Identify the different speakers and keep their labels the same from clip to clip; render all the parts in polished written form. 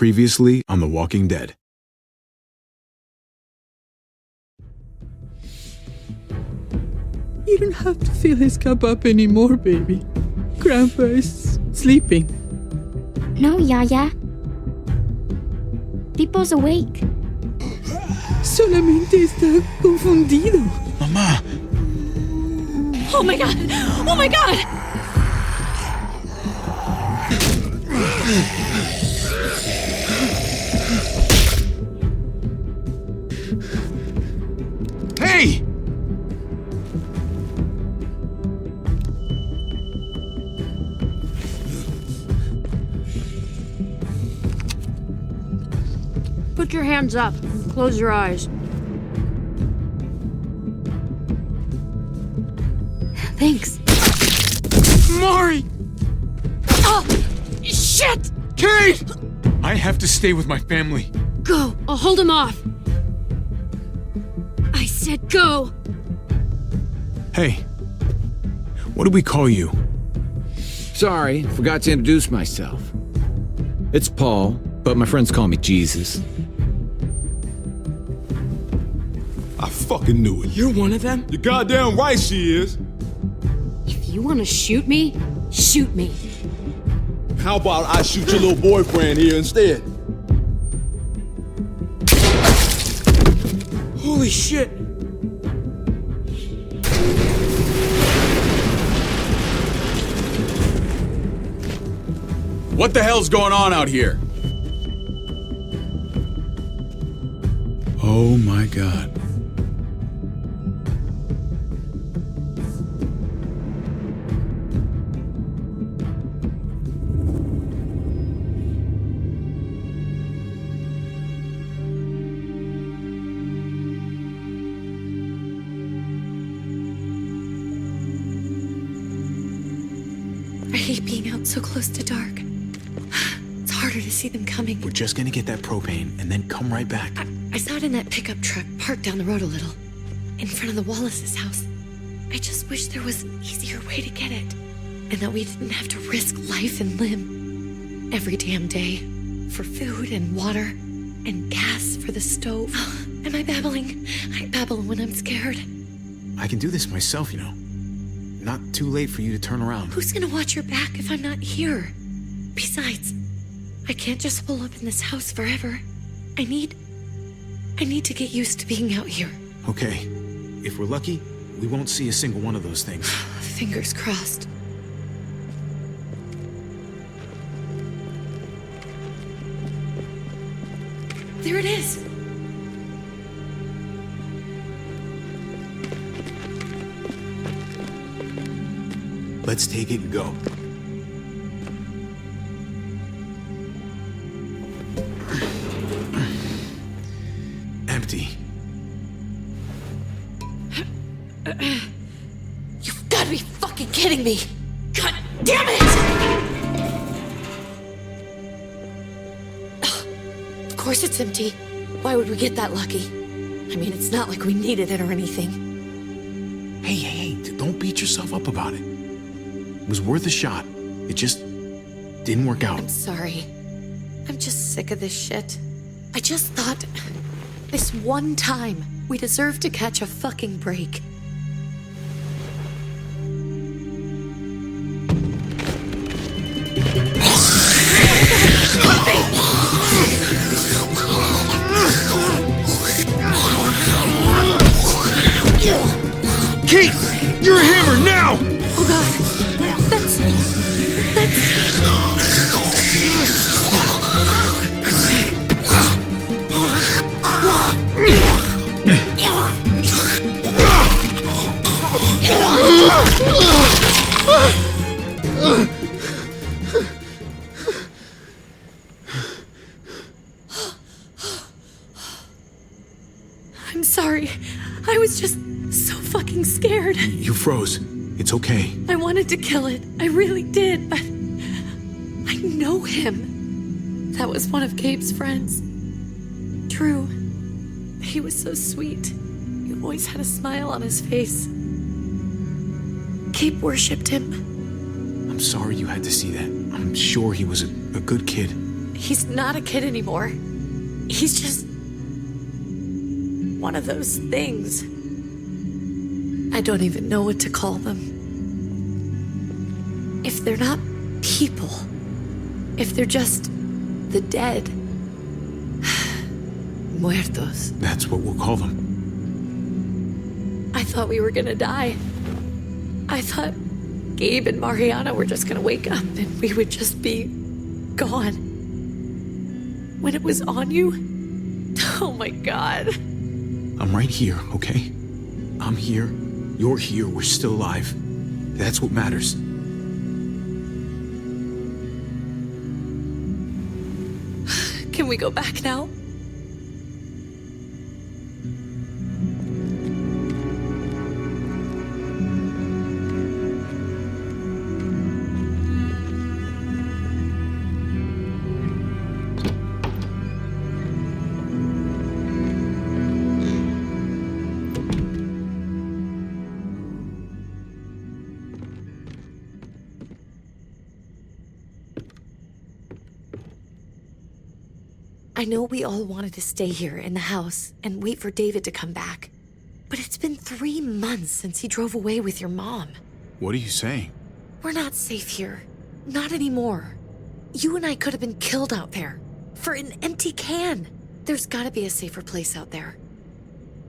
Speaker 1: Previously on The Walking Dead.
Speaker 2: You don't have to fill his cup up anymore, baby. Grandpa is sleeping.
Speaker 3: No, Yaya. Pipo's awake.
Speaker 2: Solamente está confundido.
Speaker 1: Mamá!
Speaker 4: Oh my god! Oh my god!
Speaker 1: Hey!
Speaker 4: Put your hands up. Close your eyes.
Speaker 3: Thanks.
Speaker 1: Mari!
Speaker 4: Oh! Shit!
Speaker 1: Kate! I have to stay with my family.
Speaker 4: Go! I'll hold him off. I said go!
Speaker 1: Hey. What do we call you?
Speaker 5: Sorry, forgot to introduce myself. It's Paul, but my friends call me Jesus.
Speaker 6: I fucking knew it.
Speaker 2: You're one of them?
Speaker 6: You're goddamn right she is.
Speaker 4: If you want to shoot me, shoot me.
Speaker 6: How about I shoot your little boyfriend here instead?
Speaker 2: Holy shit!
Speaker 5: What the hell's going on out here?
Speaker 1: Oh my god.
Speaker 7: I hate being out so close to dark. It's harder to see them coming.
Speaker 1: We're just gonna get that propane and then come right back.
Speaker 7: I saw it in that pickup truck parked down the road a little, in front of the Wallace's house. I just wish there was an easier way to get it, and that we didn't have to risk life and limb every damn day for food and water and gas for the stove. Am I babbling? I babble when I'm scared.
Speaker 1: I can do this myself, you know. Not too late for you to turn around.
Speaker 7: Who's gonna watch your back if I'm not here? Besides, I can't just pull up in this house forever. I need to get used to being out here.
Speaker 1: Okay. If we're lucky, we won't see a single one of those things.
Speaker 7: Fingers crossed. There it is!
Speaker 1: Let's take it and go. Empty.
Speaker 7: You've got to be fucking kidding me! God damn it! Of course it's empty. Why would we get that lucky? I mean, it's not like we needed it or anything.
Speaker 1: Hey, don't beat yourself up about it. It was worth a shot. It just didn't work out.
Speaker 7: I'm sorry. I'm just sick of this shit. I just thought, this one time, we deserve to catch a fucking break.
Speaker 1: Kate! You're a hammer now!
Speaker 7: Oh god. That's... I'm sorry. I was just so fucking scared.
Speaker 1: You froze. It's okay.
Speaker 7: I wanted to kill it. I really did, but I know him. That was one of Gabe's friends. Drew. He was so sweet. He always had a smile on his face. Gabe worshipped him.
Speaker 1: I'm sorry you had to see that. I'm sure he was a good kid.
Speaker 7: He's not a kid anymore. He's just one of those things. I don't even know what to call them. If they're not people, if they're just the dead, muertos.
Speaker 1: That's what we'll call them.
Speaker 7: I thought we were gonna die. I thought Gabe and Mariana were just gonna wake up and we would just be gone. When it was on you, oh my God.
Speaker 1: I'm right here, okay? I'm here. You're here. We're still alive. That's what matters.
Speaker 7: Can we go back now? I know we all wanted to stay here in the house and wait for David to come back. But it's been 3 months since he drove away with your mom.
Speaker 1: What are you saying?
Speaker 7: We're not safe here. Not anymore. You and I could have been killed out there. For an empty can. There's gotta be a safer place out there.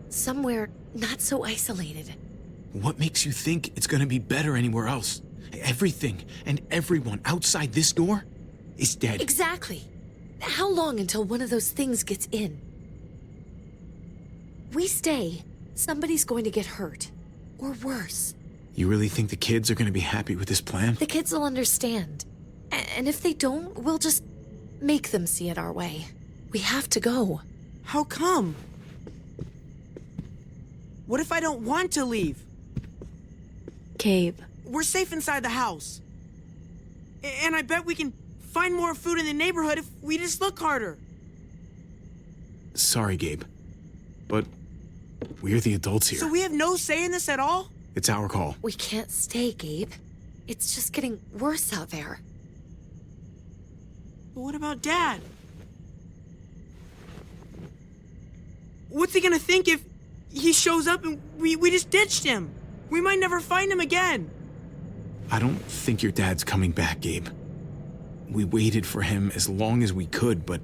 Speaker 7: Somewhere not so isolated.
Speaker 1: What makes you think it's gonna be better anywhere else? Everything and everyone outside this door is dead.
Speaker 7: Exactly. How long until one of those things gets in? We stay, somebody's going to get hurt. Or worse.
Speaker 1: You really think the kids are gonna be happy with this plan?
Speaker 7: The kids will understand. And if they don't, we'll just make them see it our way. We have to go.
Speaker 8: How come? What if I don't want to leave?
Speaker 7: Gabe.
Speaker 8: We're safe inside the house. And I bet we can find more food in the neighborhood if we just look harder.
Speaker 1: Sorry, Gabe. But we're the adults here.
Speaker 8: So we have no say in this at all?
Speaker 1: It's our call.
Speaker 7: We can't stay, Gabe. It's just getting worse out there.
Speaker 8: But what about Dad? What's he gonna think if he shows up and we just ditched him? We might never find him again.
Speaker 1: I don't think your dad's coming back, Gabe. We waited for him as long as we could, but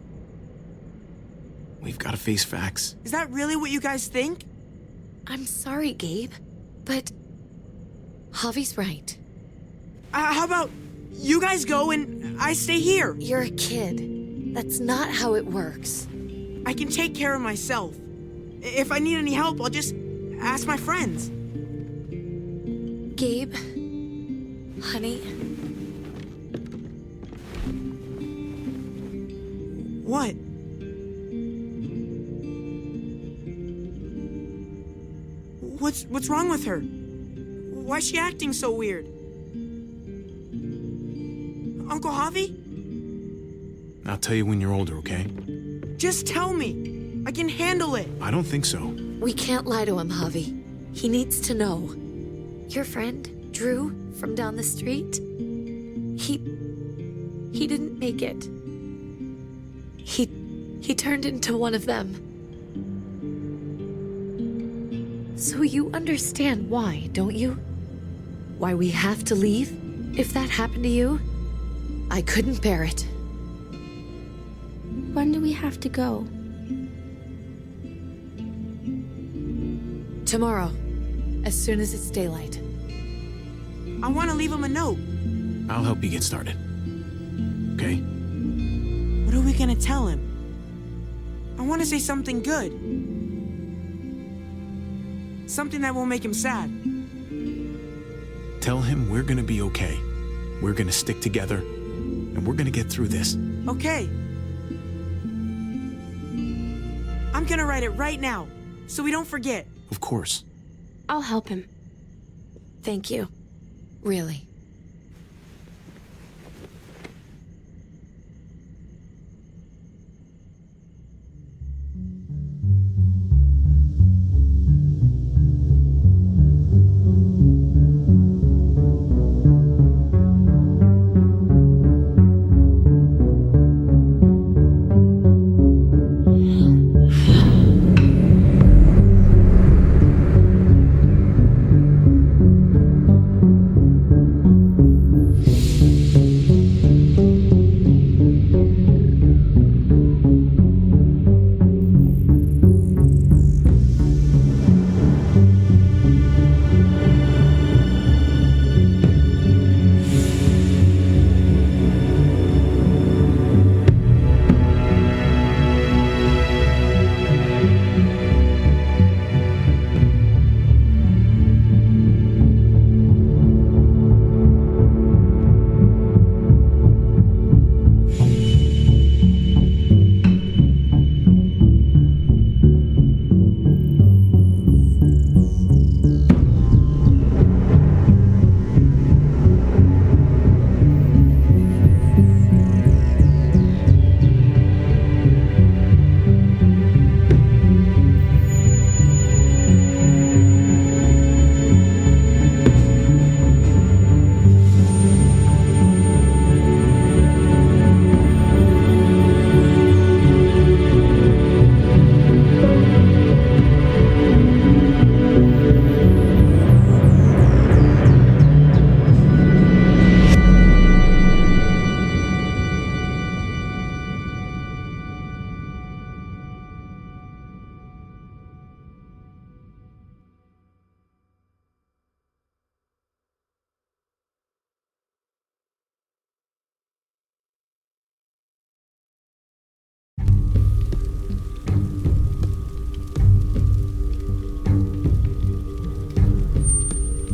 Speaker 1: we've got to face facts.
Speaker 8: Is that really what you guys think?
Speaker 7: I'm sorry, Gabe, but Javi's right.
Speaker 8: How about you guys go and I stay here?
Speaker 7: You're a kid. That's not how it works.
Speaker 8: I can take care of myself. If I need any help, I'll just ask my friends.
Speaker 7: Gabe, honey,
Speaker 8: what? What's wrong with her? Why's she acting so weird? Uncle Javi?
Speaker 1: I'll tell you when you're older, okay?
Speaker 8: Just tell me. I can handle it.
Speaker 1: I don't think so.
Speaker 7: we can't lie to him, Javi. He needs to know. Your friend, Drew, from down the street, he didn't make it. He turned into one of them. So you understand why, don't you? Why we have to leave? If that happened to you, I couldn't bear it.
Speaker 3: When do we have to go?
Speaker 7: Tomorrow, as soon as it's daylight.
Speaker 8: I want to leave him a note.
Speaker 1: I'll help you get started. Okay?
Speaker 8: What are we gonna tell him? I want to say something good. Something that won't make him sad.
Speaker 1: Tell him we're gonna be okay. We're gonna stick together, and we're gonna get through this.
Speaker 8: Okay. I'm gonna write it right now, so we don't forget.
Speaker 1: Of course.
Speaker 3: I'll help him.
Speaker 7: Thank you. Really.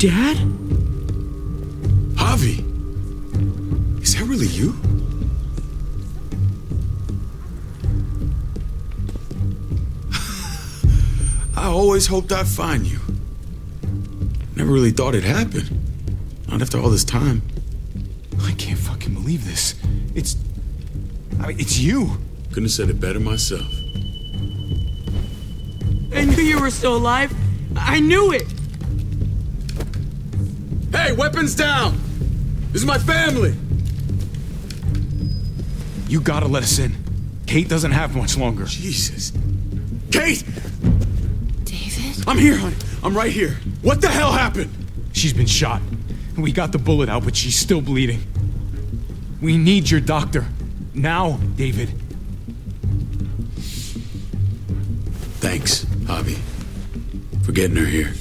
Speaker 8: Dad?
Speaker 1: Javi! Is that really you? I always hoped I'd find you. Never really thought it'd happen. Not after all this time. I can't fucking believe this. It's you. Couldn't have said it better myself.
Speaker 8: I knew you were still alive. I knew it.
Speaker 6: Hey, weapons down! This is my family!
Speaker 1: You gotta let us in. Kate doesn't have much longer.
Speaker 6: Jesus. Kate!
Speaker 7: David?
Speaker 6: I'm here, honey. I'm right here. What the hell happened?
Speaker 1: She's been shot. We got the bullet out, but she's still bleeding. We need your doctor. Now, David.
Speaker 6: Thanks, Javi, for getting her here.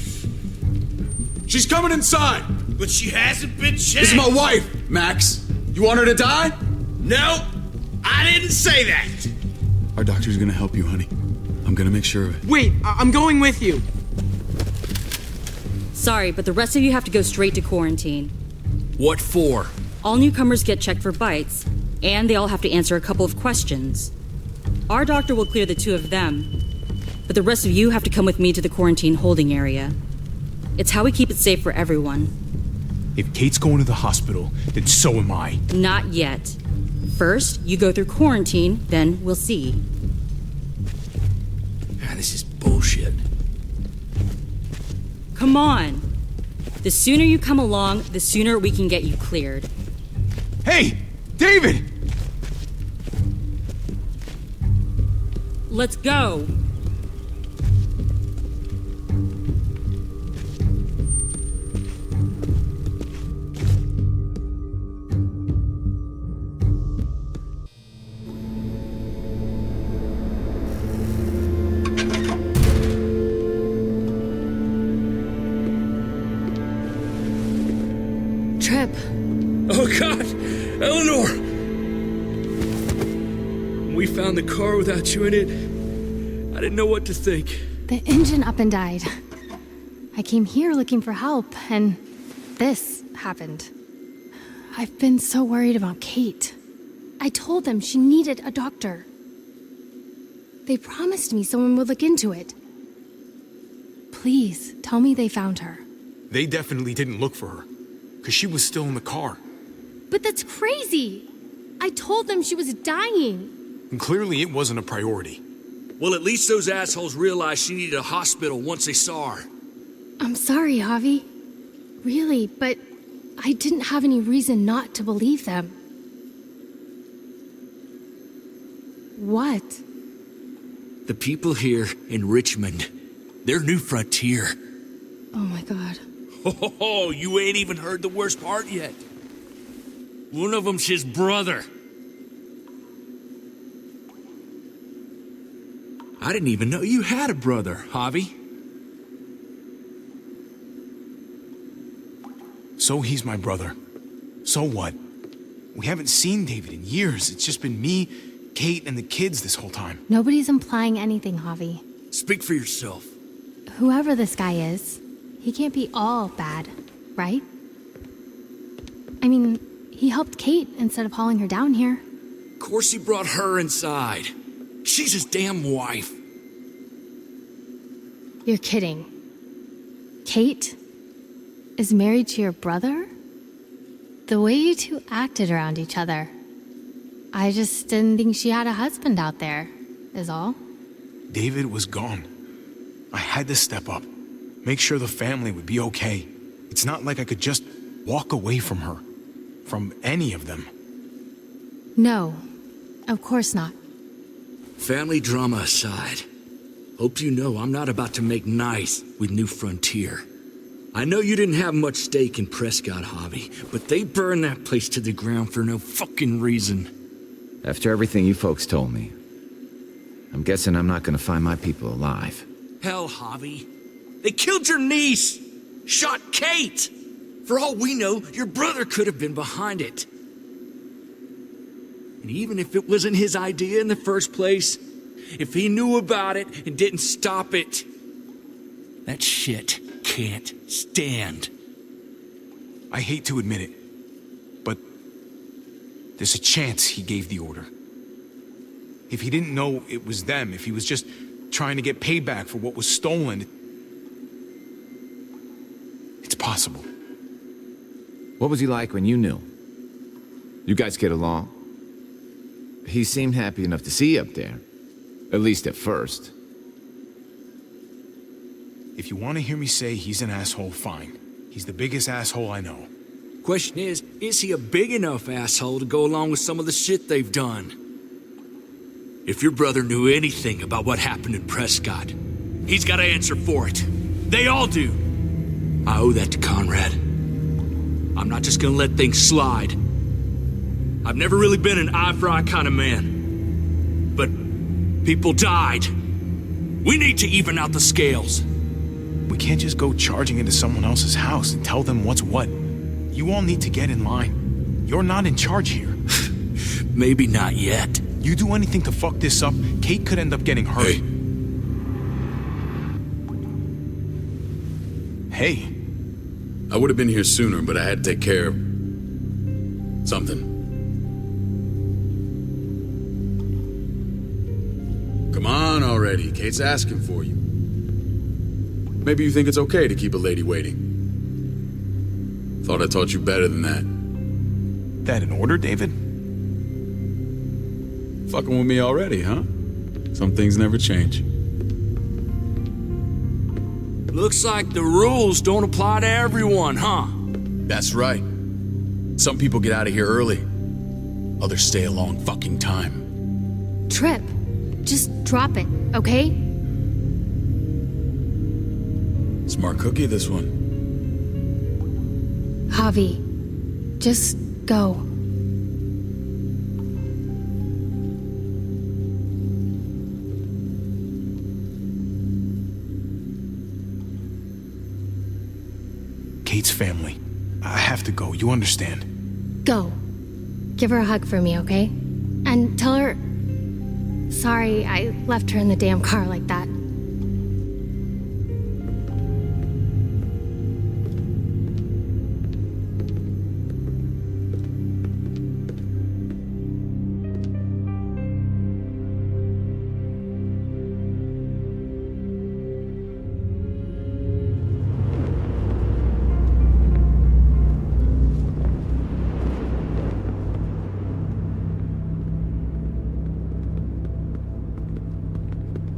Speaker 6: She's coming inside!
Speaker 9: But she hasn't been checked.
Speaker 6: This is my wife, Max. You want her to die?
Speaker 9: No, I didn't say that.
Speaker 6: Our doctor's gonna help you, honey. I'm gonna make sure of it.
Speaker 8: Wait, I'm going with you.
Speaker 4: Sorry, but the rest of you have to go straight to quarantine.
Speaker 9: What for?
Speaker 4: All newcomers get checked for bites, and they all have to answer a couple of questions. Our doctor will clear the two of them, but the rest of you have to come with me to the quarantine holding area. It's how we keep it safe for everyone.
Speaker 1: If Kate's going to the hospital, then so am I.
Speaker 4: Not yet. First, you go through quarantine, then we'll see.
Speaker 9: This is bullshit.
Speaker 4: Come on. The sooner you come along, the sooner we can get you cleared.
Speaker 1: Hey, David!
Speaker 4: Let's go.
Speaker 7: Trip.
Speaker 9: Oh, God! Eleanor! When we found the car without you in it, I didn't know what to think.
Speaker 10: The engine up and died. I came here looking for help, and this happened. I've been so worried about Kate. I told them she needed a doctor. They promised me someone would look into it. Please, tell me they found her.
Speaker 1: They definitely didn't look for her, because she was still in the car.
Speaker 10: But that's crazy! I told them she was dying.
Speaker 1: And clearly it wasn't a priority.
Speaker 9: Well, at least those assholes realized she needed a hospital once they saw her.
Speaker 10: I'm sorry, Javi. Really, but I didn't have any reason not to believe them. What?
Speaker 9: The people here in Richmond, they're New Frontier.
Speaker 10: Oh my God.
Speaker 9: Oh, you ain't even heard the worst part yet. One of them's his brother. I didn't even know you had a brother, Javi.
Speaker 1: So he's my brother. So what? We haven't seen David in years. It's just been me, Kate, and the kids this whole time.
Speaker 10: Nobody's implying anything, Javi.
Speaker 9: Speak for yourself.
Speaker 10: Whoever this guy is, he can't be all bad, right? I mean, he helped Kate instead of hauling her down here.
Speaker 9: Of course he brought her inside. She's his damn wife.
Speaker 10: You're kidding. Kate is married to your brother? The way you two acted around each other. I just didn't think she had a husband out there, is all.
Speaker 1: David was gone. I had to step up, make sure the family would be okay. It's not like I could just walk away from her, from any of them.
Speaker 10: No, of course not.
Speaker 9: Family drama aside, hope you know I'm not about to make nice with New Frontier. I know you didn't have much stake in Prescott, Javi, but they burned that place to the ground for no fucking reason.
Speaker 5: After everything you folks told me, I'm guessing I'm not gonna find my people alive.
Speaker 9: Hell, Javi. They killed your niece! Shot Kate! For all we know, your brother could have been behind it. And even if it wasn't his idea in the first place, if he knew about it and didn't stop it, that shit can't stand.
Speaker 1: I hate to admit it, but there's a chance he gave the order. If he didn't know it was them, if he was just trying to get payback for what was stolen, it's possible.
Speaker 5: What was he like when you knew? You guys get along? He seemed happy enough to see you up there. At least at first.
Speaker 1: If you want to hear me say he's an asshole, fine. He's the biggest asshole I know.
Speaker 9: Question is he a big enough asshole to go along with some of the shit they've done? If your brother knew anything about what happened in Prescott, he's got to answer for it. They all do. I owe that to Conrad. I'm not just gonna let things slide. I've never really been an eye-for-eye kind of man. But people died. We need to even out the scales.
Speaker 1: We can't just go charging into someone else's house and tell them what's what. You all need to get in line. You're not in charge here.
Speaker 9: Maybe not yet.
Speaker 1: You do anything to fuck this up, Kate could end up getting hurt. Hey.
Speaker 11: I would have been here sooner, but I had to take care of something. Come on already. Kate's asking for you. Maybe you think it's okay to keep a lady waiting. Thought I taught you better than that.
Speaker 1: That in order, David?
Speaker 11: Fucking with me already, huh? Some things never change.
Speaker 9: Looks like the rules don't apply to everyone, huh?
Speaker 11: That's right. Some people get out of here early. Others stay a long fucking time.
Speaker 10: Trip, just drop it, okay?
Speaker 11: Smart cookie, this one.
Speaker 10: Javi, just go.
Speaker 1: Kate's family. I have to go, you understand?
Speaker 10: Go. Give her a hug for me, okay? And tell her... Sorry, I left her in the damn car like that.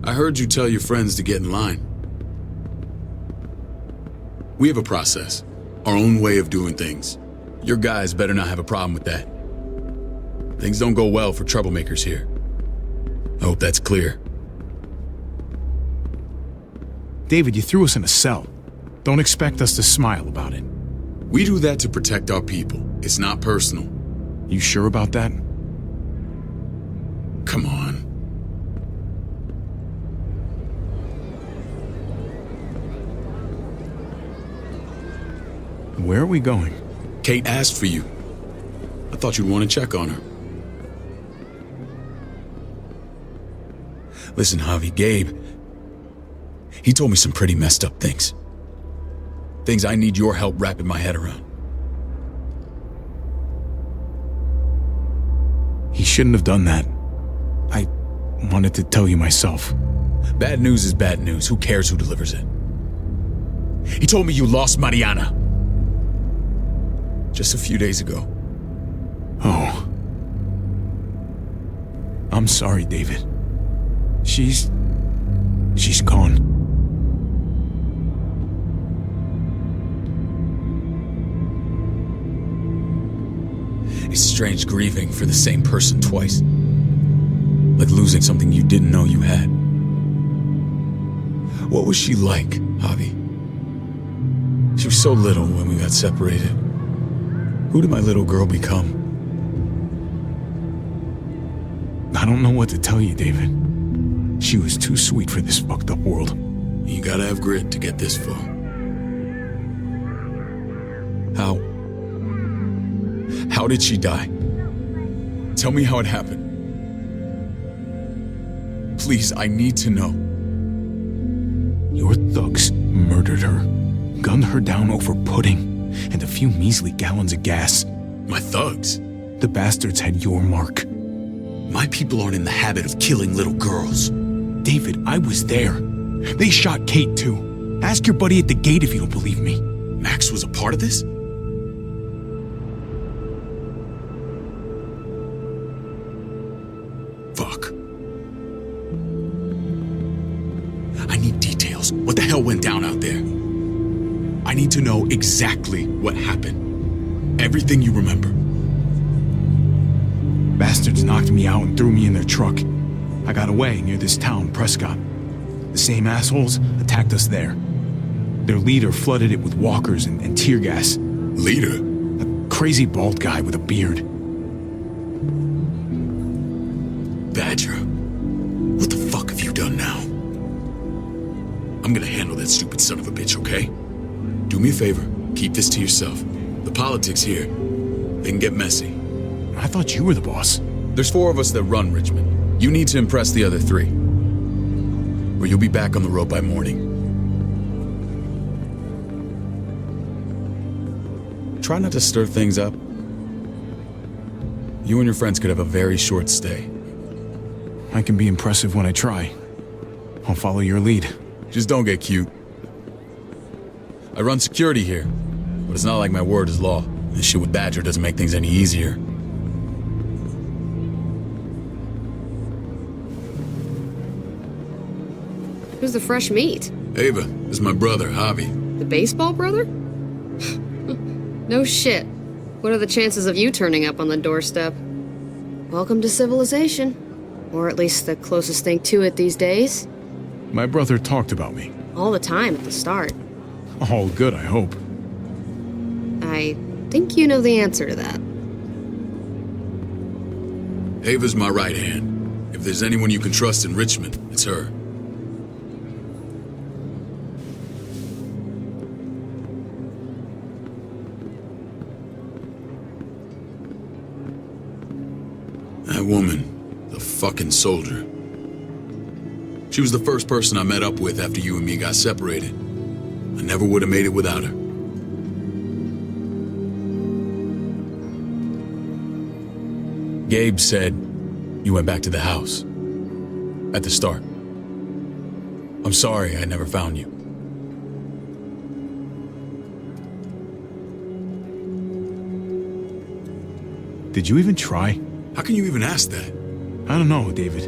Speaker 11: I heard you tell your friends to get in line. We have a process, our own way of doing things. Your guys better not have a problem with that. Things don't go well for troublemakers here. I hope that's clear.
Speaker 1: David, you threw us in a cell. Don't expect us to smile about it.
Speaker 11: We do that to protect our people. It's not personal.
Speaker 1: You sure about that?
Speaker 11: Come on.
Speaker 1: Where are we going?
Speaker 11: Kate asked for you. I thought you'd want to check on her. Listen, Javi, Gabe, he told me some pretty messed up things. Things I need your help wrapping my head around.
Speaker 1: He shouldn't have done that. I wanted to tell you myself.
Speaker 11: Bad news is bad news. Who cares who delivers it? He told me you lost Mariana. Just a few days ago.
Speaker 1: Oh. I'm sorry, David. She's gone.
Speaker 11: It's strange grieving for the same person twice. Like losing something you didn't know you had. What was she like, Javi? She was so little when we got separated. Who did my little girl become?
Speaker 1: I don't know what to tell you, David. She was too sweet for this fucked up world.
Speaker 11: You gotta have grit to get this far. How did she die? Tell me how it happened. Please, I need to know.
Speaker 1: Your thugs murdered her, gunned her down over pudding, and a few measly gallons of gas.
Speaker 11: My thugs?
Speaker 1: The bastards had your mark.
Speaker 11: My people aren't in the habit of killing little girls.
Speaker 1: David, I was there. They shot Kate too. Ask your buddy at the gate if you don't believe me.
Speaker 11: Max was a part of this? Fuck. I need details. What the hell went down out there? I need to know exactly what happened. Everything you remember.
Speaker 1: Bastards knocked me out and threw me in their truck. I got away near this town, Prescott. The same assholes attacked us there. Their leader flooded it with walkers and tear gas.
Speaker 11: Leader?
Speaker 1: A crazy bald guy with a beard.
Speaker 11: Badger, what the fuck have you done now? I'm gonna handle that stupid son of a bitch, okay? Do me a favor, keep this to yourself. The politics here, they can get messy.
Speaker 1: I thought you were the boss.
Speaker 11: There's 4 of us that run Richmond. You need to impress the other 3. Or you'll be back on the road by morning. Try not to stir things up. You and your friends could have a very short stay.
Speaker 1: I can be impressive when I try. I'll follow your lead.
Speaker 11: Just don't get cute. I run security here, but it's not like my word is law. This shit with Badger doesn't make things any easier.
Speaker 12: Who's the fresh meat?
Speaker 11: Ava, this is my brother, Javi.
Speaker 12: The baseball brother? No shit. What are the chances of you turning up on the doorstep? Welcome to civilization. Or at least the closest thing to it these days.
Speaker 1: My brother talked about me.
Speaker 12: All the time at the start.
Speaker 1: All good, I hope.
Speaker 12: I think you know the answer to that.
Speaker 11: Ava's my right hand. If there's anyone you can trust in Richmond, it's her. That woman, the fucking soldier. She was the first person I met up with after you and me got separated. I never would have made it without her. Gabe said you went back to the house. At the start. I'm sorry I never found you.
Speaker 1: Did you even try?
Speaker 11: How can you even ask that?
Speaker 1: I don't know, David.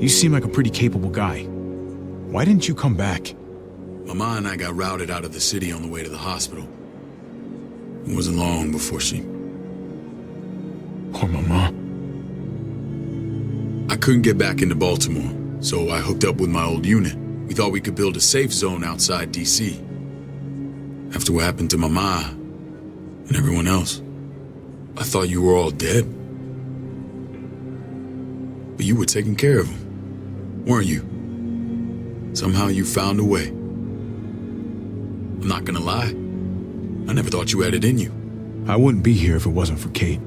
Speaker 1: You seem like a pretty capable guy. Why didn't you come back?
Speaker 11: Mama and I got routed out of the city on the way to the hospital. It wasn't long before she...
Speaker 1: Poor Mama.
Speaker 11: I couldn't get back into Baltimore, so I hooked up with my old unit. We thought we could build a safe zone outside D.C. After what happened to Mama and everyone else, I thought you were all dead. But you were taking care of them, weren't you? Somehow you found a way. I'm not gonna lie. I never thought you had it in you.
Speaker 1: I wouldn't be here if it wasn't for Kate.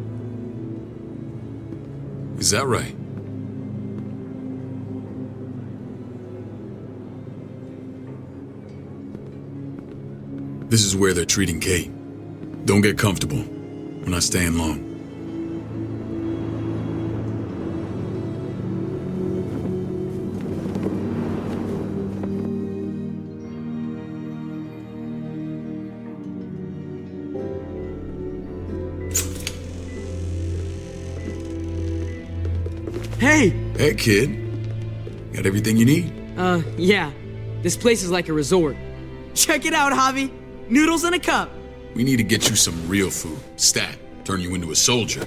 Speaker 11: Is that right? This is where they're treating Kate. Don't get comfortable. We're not staying long.
Speaker 8: Hey!
Speaker 11: Hey, kid. Got everything you need?
Speaker 8: Yeah. This place is like a resort. Check it out, Javi. Noodles in a cup.
Speaker 11: We need to get you some real food. Stat. Turn you into a soldier.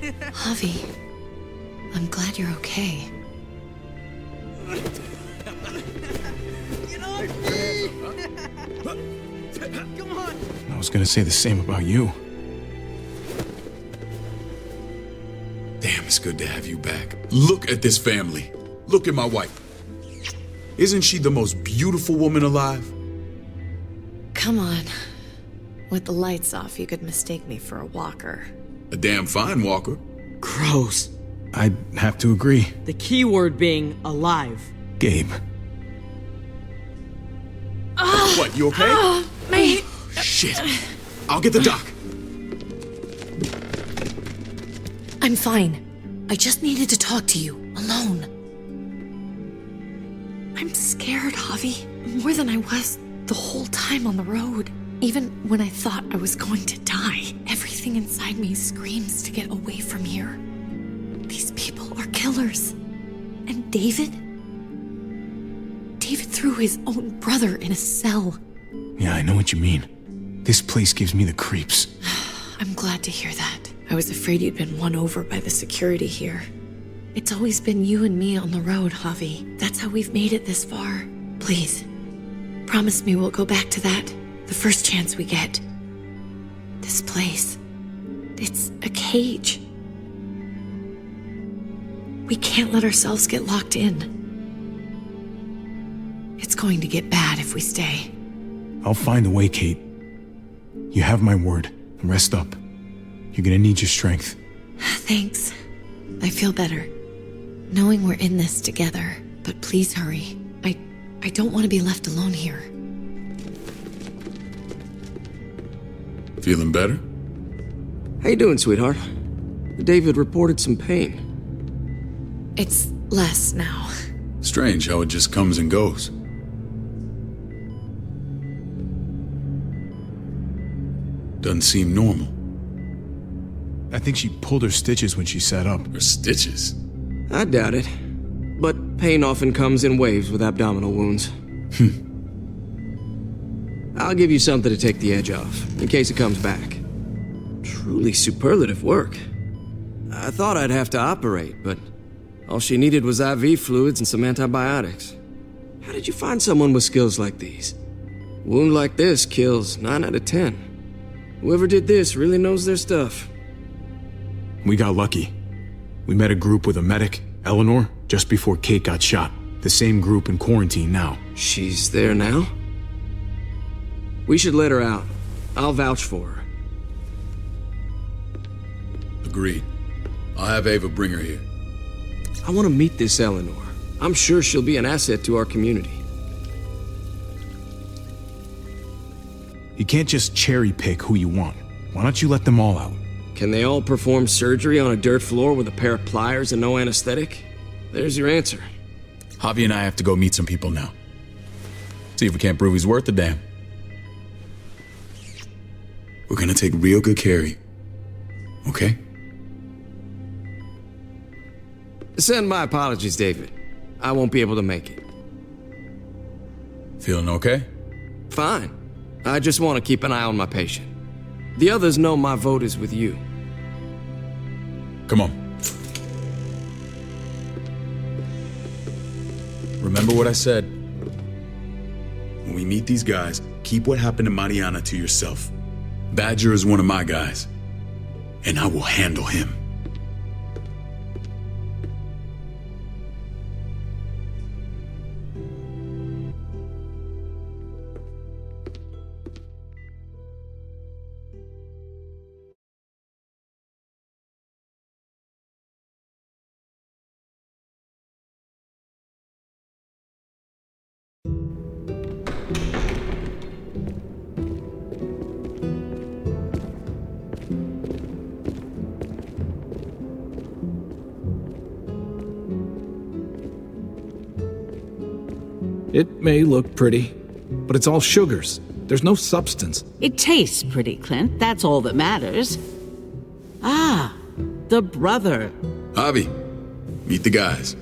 Speaker 7: Javi, I'm glad you're okay.
Speaker 8: Come on!
Speaker 1: I was gonna say the same about you.
Speaker 11: Damn, it's good to have you back. Look at this family. Look at my wife. Isn't she the most beautiful woman alive?
Speaker 7: Come on. With the lights off, you could mistake me for a walker.
Speaker 11: A damn fine walker.
Speaker 8: Gross.
Speaker 1: I'd have to agree.
Speaker 8: The key word being alive.
Speaker 1: Gabe. What, you okay?
Speaker 7: Oh, my...
Speaker 1: Shit. I'll get the doc.
Speaker 7: I'm fine. I just needed to talk to you, alone. I'm scared, Javi. More than I was the whole time on the road. Even when I thought I was going to die, everything inside me screams to get away from here. These people are killers. And David? David threw his own brother in a cell.
Speaker 1: Yeah, I know what you mean. This place gives me the creeps.
Speaker 7: I'm glad to hear that. I was afraid you'd been won over by the security here. It's always been you and me on the road, Javi. That's how we've made it this far. Please, promise me we'll go back to that the first chance we get. This place, it's a cage. We can't let ourselves get locked in. It's going to get bad if we stay.
Speaker 1: I'll find a way, Kate. You have my word. Rest up. You're gonna need your strength.
Speaker 7: Thanks. I feel better. Knowing we're in this together. But please hurry. I don't want to be left alone here.
Speaker 11: Feeling better?
Speaker 13: How you doing, sweetheart? David reported some pain.
Speaker 7: It's less now.
Speaker 11: Strange how it just comes and goes. Doesn't seem normal.
Speaker 1: I think she pulled her stitches when she sat up.
Speaker 11: Her stitches?
Speaker 13: I doubt it. But pain often comes in waves with abdominal wounds. I'll give you something to take the edge off, in case it comes back. Truly superlative work. I thought I'd have to operate, but all she needed was IV fluids and some antibiotics. How did you find someone with skills like these? A wound like this kills 9 out of 10. Whoever did this really knows their stuff.
Speaker 1: We got lucky. We met a group with a medic, Eleanor, just before Kate got shot. The same group in quarantine now.
Speaker 13: She's there now? We should let her out. I'll vouch for her.
Speaker 11: Agreed. I'll have Ava bring her here.
Speaker 13: I want to meet this Eleanor. I'm sure she'll be an asset to our community.
Speaker 1: You can't just cherry pick who you want. Why don't you let them all out?
Speaker 13: Can they all perform surgery on a dirt floor with a pair of pliers and no anesthetic? There's your answer.
Speaker 11: Javi and I have to go meet some people now. See if we can't prove he's worth the damn.
Speaker 1: We're gonna take real good care of you. Okay?
Speaker 13: Send my apologies, David. I won't be able to make it.
Speaker 11: Feeling okay?
Speaker 13: Fine. I just want to keep an eye on my patient. The others know my vote is with you.
Speaker 11: Come on. Remember what I said.
Speaker 1: When we meet these guys, keep what happened to Mariana to yourself. Badger is one of my guys, and I will handle him.
Speaker 14: It may look pretty, but it's all sugars. There's no substance.
Speaker 15: It tastes pretty, Clint. That's all that matters. Ah, the brother.
Speaker 1: Javi, meet the guys.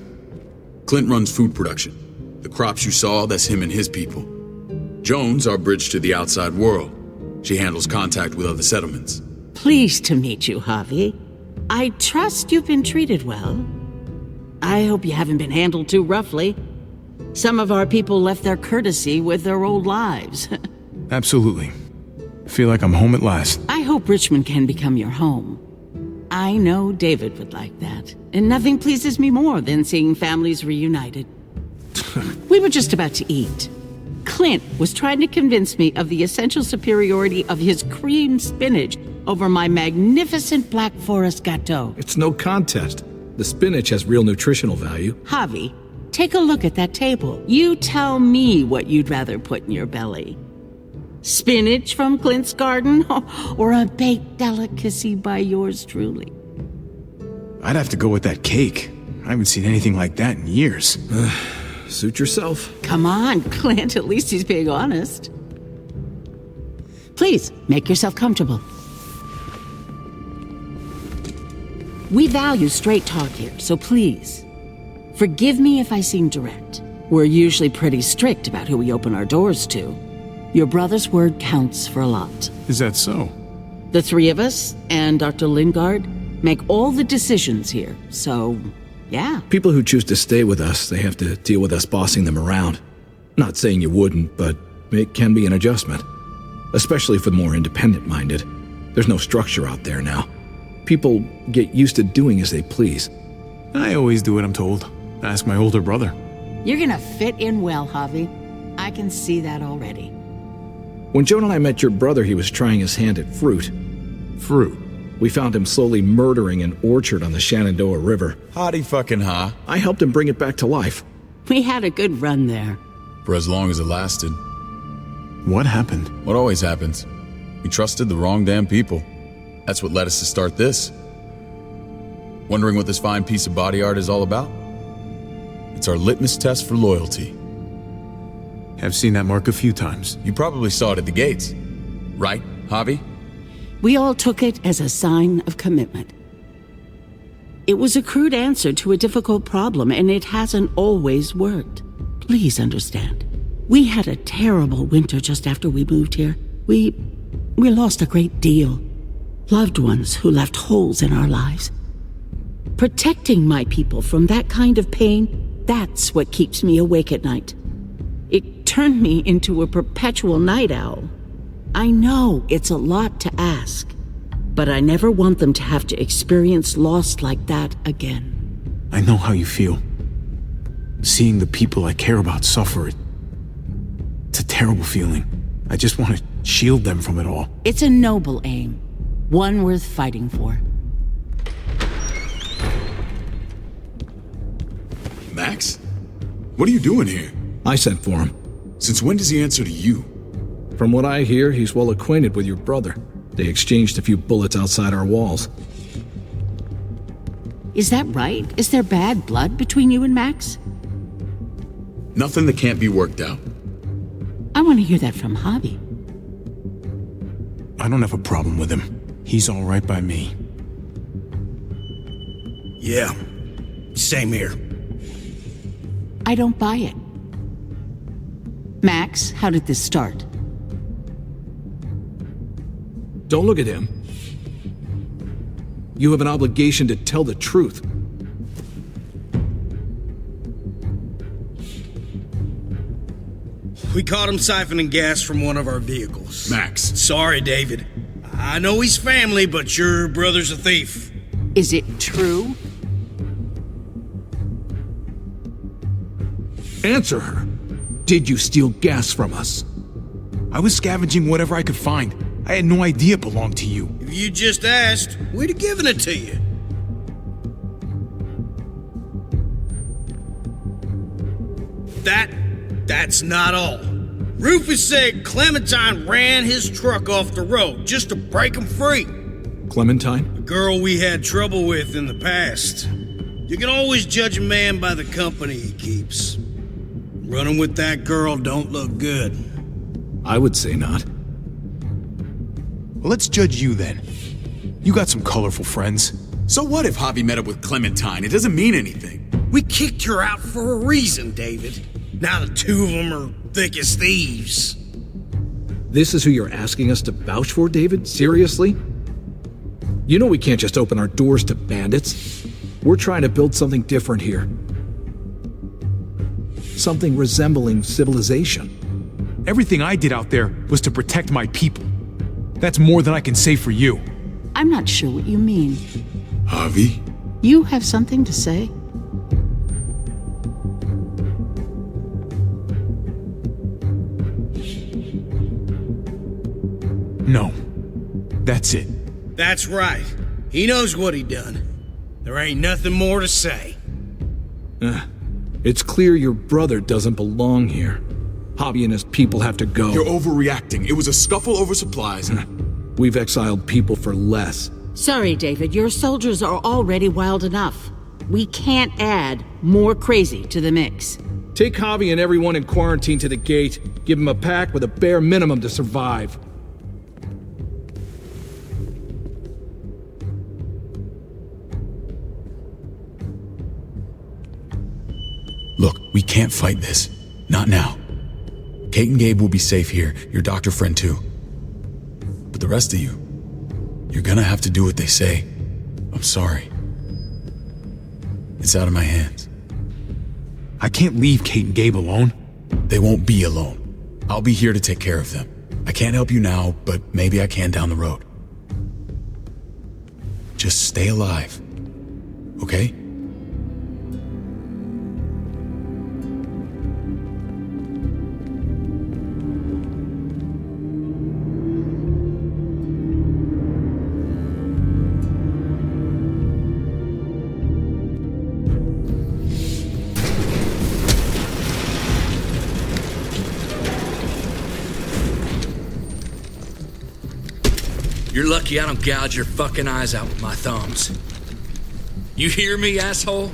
Speaker 1: Clint runs food production. The crops you saw, that's him and his people. Jones, our bridge to the outside world. She handles contact with other settlements.
Speaker 15: Pleased to meet you, Javi. I trust you've been treated well. I hope you haven't been handled too roughly. Some of our people left their courtesy with their old lives.
Speaker 1: Absolutely. Feel like I'm home at last.
Speaker 15: I hope Richmond can become your home. I know David would like that, and nothing pleases me more than seeing families reunited. We were just about to eat. Clint was trying to convince me of the essential superiority of his cream spinach over my magnificent Black Forest gâteau.
Speaker 14: It's no contest. The spinach has real nutritional value.
Speaker 15: Javi, take a look at that table. You tell me what you'd rather put in your belly. Spinach from Clint's garden, or a baked delicacy by yours truly?
Speaker 1: I'd have to go with that cake. I haven't seen anything like that in years.
Speaker 14: Suit yourself.
Speaker 15: Come on, Clint, at least he's being honest. Please, make yourself comfortable. We value straight talk here, so please, forgive me if I seem direct. We're usually pretty strict about who we open our doors to. Your brother's word counts for a lot.
Speaker 1: Is that so?
Speaker 15: The three of us and Dr. Lingard make all the decisions here, so, yeah.
Speaker 14: People who choose to stay with us, they have to deal with us bossing them around. Not saying you wouldn't, but it can be an adjustment. Especially for the more independent-minded. There's no structure out there now. People get used to doing as they please.
Speaker 1: I always do what I'm told. Ask my older brother.
Speaker 15: You're gonna fit in well, Javi. I can see that already.
Speaker 14: When Joan and I met your brother, he was trying his hand at fruit.
Speaker 1: Fruit?
Speaker 14: We found him slowly murdering an orchard on the Shenandoah River.
Speaker 11: Howdy fucking ha.
Speaker 14: I helped him bring it back to life.
Speaker 15: We had a good run there.
Speaker 11: For as long as it lasted.
Speaker 1: What happened?
Speaker 11: What always happens. We trusted the wrong damn people. That's what led us to start this. Wondering what this fine piece of body art is all about? It's our litmus test for loyalty.
Speaker 1: I've seen that mark a few times.
Speaker 11: You probably saw it at the gates. Right, Javi?
Speaker 15: We all took it as a sign of commitment. It was a crude answer to a difficult problem, and it hasn't always worked. Please understand. We had a terrible winter just after we moved here. We lost a great deal. Loved ones who left holes in our lives. Protecting my people from that kind of pain, that's what keeps me awake at night. It turned me into a perpetual night owl. I know it's a lot to ask, but I never want them to have to experience loss like that again.
Speaker 1: I know how you feel. Seeing the people I care about suffer, it's a terrible feeling. I just want to shield them from it all.
Speaker 15: It's a noble aim, one worth fighting for.
Speaker 11: Max? What are you doing here?
Speaker 14: I sent for him.
Speaker 11: Since when does he answer to you?
Speaker 14: From what I hear, he's well acquainted with your brother. They exchanged a few bullets outside our walls.
Speaker 15: Is that right? Is there bad blood between you and Max?
Speaker 11: Nothing that can't be worked out.
Speaker 15: I want to hear that from Javi.
Speaker 1: I don't have a problem with him. He's all right by me.
Speaker 16: Yeah, same here.
Speaker 15: I don't buy it. Max, how did this start?
Speaker 14: Don't look at him. You have an obligation to tell the truth.
Speaker 16: We caught him siphoning gas from one of our vehicles.
Speaker 11: Max.
Speaker 16: Sorry, David. I know he's family, but your brother's a thief.
Speaker 15: Is it true?
Speaker 14: Answer her. Did you steal gas from us?
Speaker 1: I was scavenging whatever I could find. I had no idea it belonged to you.
Speaker 16: If you just asked, we'd have given it to you. That's not all. Rufus said Clementine ran his truck off the road just to break him free.
Speaker 14: Clementine?
Speaker 16: A girl we had trouble with in the past. You can always judge a man by the company he keeps. Running with that girl don't look good.
Speaker 14: I would say not.
Speaker 1: Well, let's judge you then. You got some colorful friends.
Speaker 11: So what if Javi met up with Clementine? It doesn't mean anything.
Speaker 16: We kicked her out for a reason, David. Now the two of them are thick as thieves.
Speaker 14: This is who you're asking us to vouch for, David? Seriously? You know we can't just open our doors to bandits. We're trying to build something different here. Something resembling civilization.
Speaker 1: Everything I did out there was to protect my people. That's more than I can say for you.
Speaker 15: I'm not sure what you mean.
Speaker 11: Javi?
Speaker 15: You have something to say?
Speaker 1: No. That's it.
Speaker 16: That's right. He knows what he done. There ain't nothing more to say.
Speaker 14: It's clear your brother doesn't belong here. Hobby and his people have to go.
Speaker 11: You're overreacting. It was a scuffle over supplies.
Speaker 14: We've exiled people for less.
Speaker 15: Sorry, David, your soldiers are already wild enough. We can't add more crazy to the mix.
Speaker 14: Take Hobby and everyone in quarantine to the gate. Give them a pack with a bare minimum to survive.
Speaker 11: Look, we can't fight this. Not now. Kate and Gabe will be safe here, your doctor friend too. But the rest of you, you're gonna have to do what they say. I'm sorry. It's out of my hands.
Speaker 1: I can't leave Kate and Gabe alone.
Speaker 11: They won't be alone. I'll be here to take care of them. I can't help you now, but maybe I can down the road. Just stay alive. Okay?
Speaker 9: You're lucky I don't gouge your fucking eyes out with my thumbs. You hear me, asshole?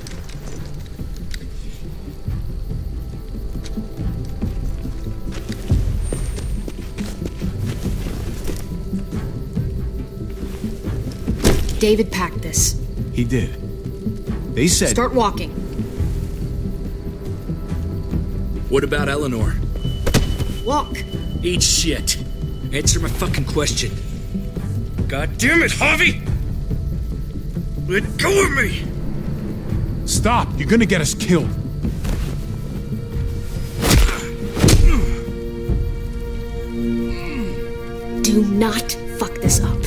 Speaker 12: David packed this.
Speaker 1: He did. They said...
Speaker 12: Start walking.
Speaker 9: What about Eleanor?
Speaker 12: Walk.
Speaker 9: Eat shit. Answer my fucking question. God damn it, Harvey! Let go of me!
Speaker 1: Stop! You're gonna get us killed.
Speaker 12: Do not fuck this up.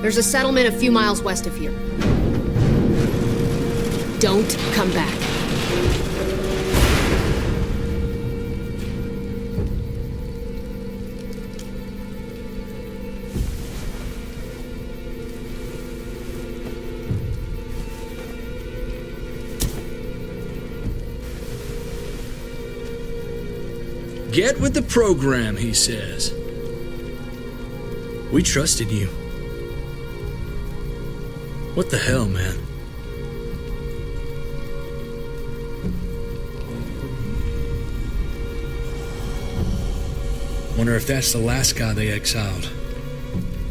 Speaker 12: There's a settlement a few miles west of here. Don't come back.
Speaker 9: Get with the program, he says. We trusted you. What the hell, man? Wonder if that's the last guy they exiled.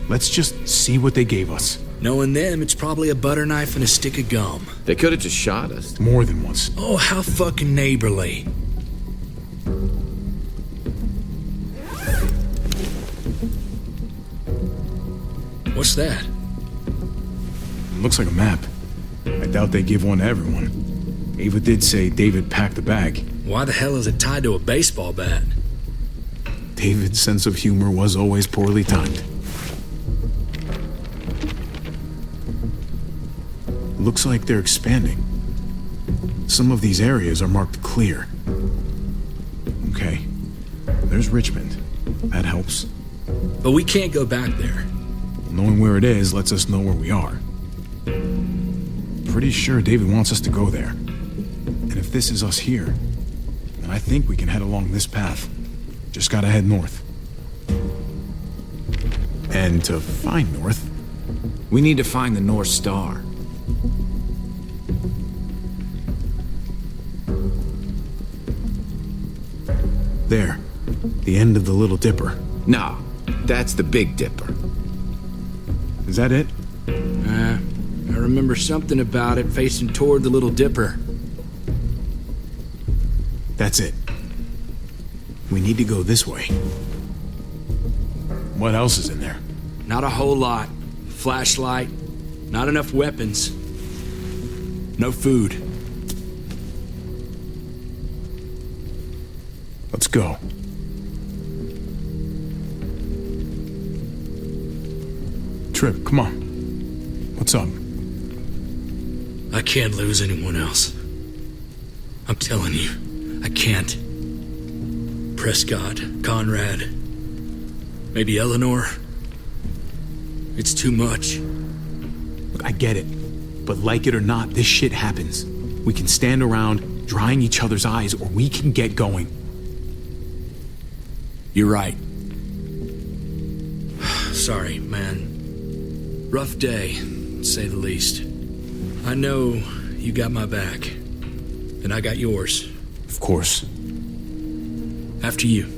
Speaker 1: Let's just see what they gave us.
Speaker 9: Knowing them, it's probably a butter knife and a stick of gum.
Speaker 5: They could have just shot us.
Speaker 1: More than once.
Speaker 9: Oh, how fucking neighborly. What's that?
Speaker 1: Looks like a map. I doubt they give one to everyone. Ava did say David packed the bag.
Speaker 9: Why the hell is it tied to a baseball bat?
Speaker 1: David's sense of humor was always poorly timed. Looks like they're expanding. Some of these areas are marked clear. Okay. There's Richmond. That helps.
Speaker 9: But we can't go back there.
Speaker 1: Knowing where it is lets us know where we are. Pretty sure David wants us to go there. And if this is us here, then I think we can head along this path. Just gotta head north. And to find north,
Speaker 5: we need to find the North Star.
Speaker 1: There. The end of the Little Dipper.
Speaker 5: No, that's the Big Dipper.
Speaker 1: Is that it?
Speaker 9: I remember something about it facing toward the Little Dipper.
Speaker 1: That's it. We need to go this way. What else is in there?
Speaker 9: Not a whole lot. Flashlight. Not enough weapons. No food.
Speaker 1: Let's go. Trip, come on. What's up?
Speaker 9: I can't lose anyone else. I'm telling you, I can't. Prescott, Conrad, maybe Eleanor. It's too much.
Speaker 1: Look, I get it. But like it or not, this shit happens. We can stand around, drying each other's eyes, or we can get going.
Speaker 9: You're right. Sorry, man. Rough day, to say the least. I know you got my back, and I got yours.
Speaker 1: Of course.
Speaker 9: After you.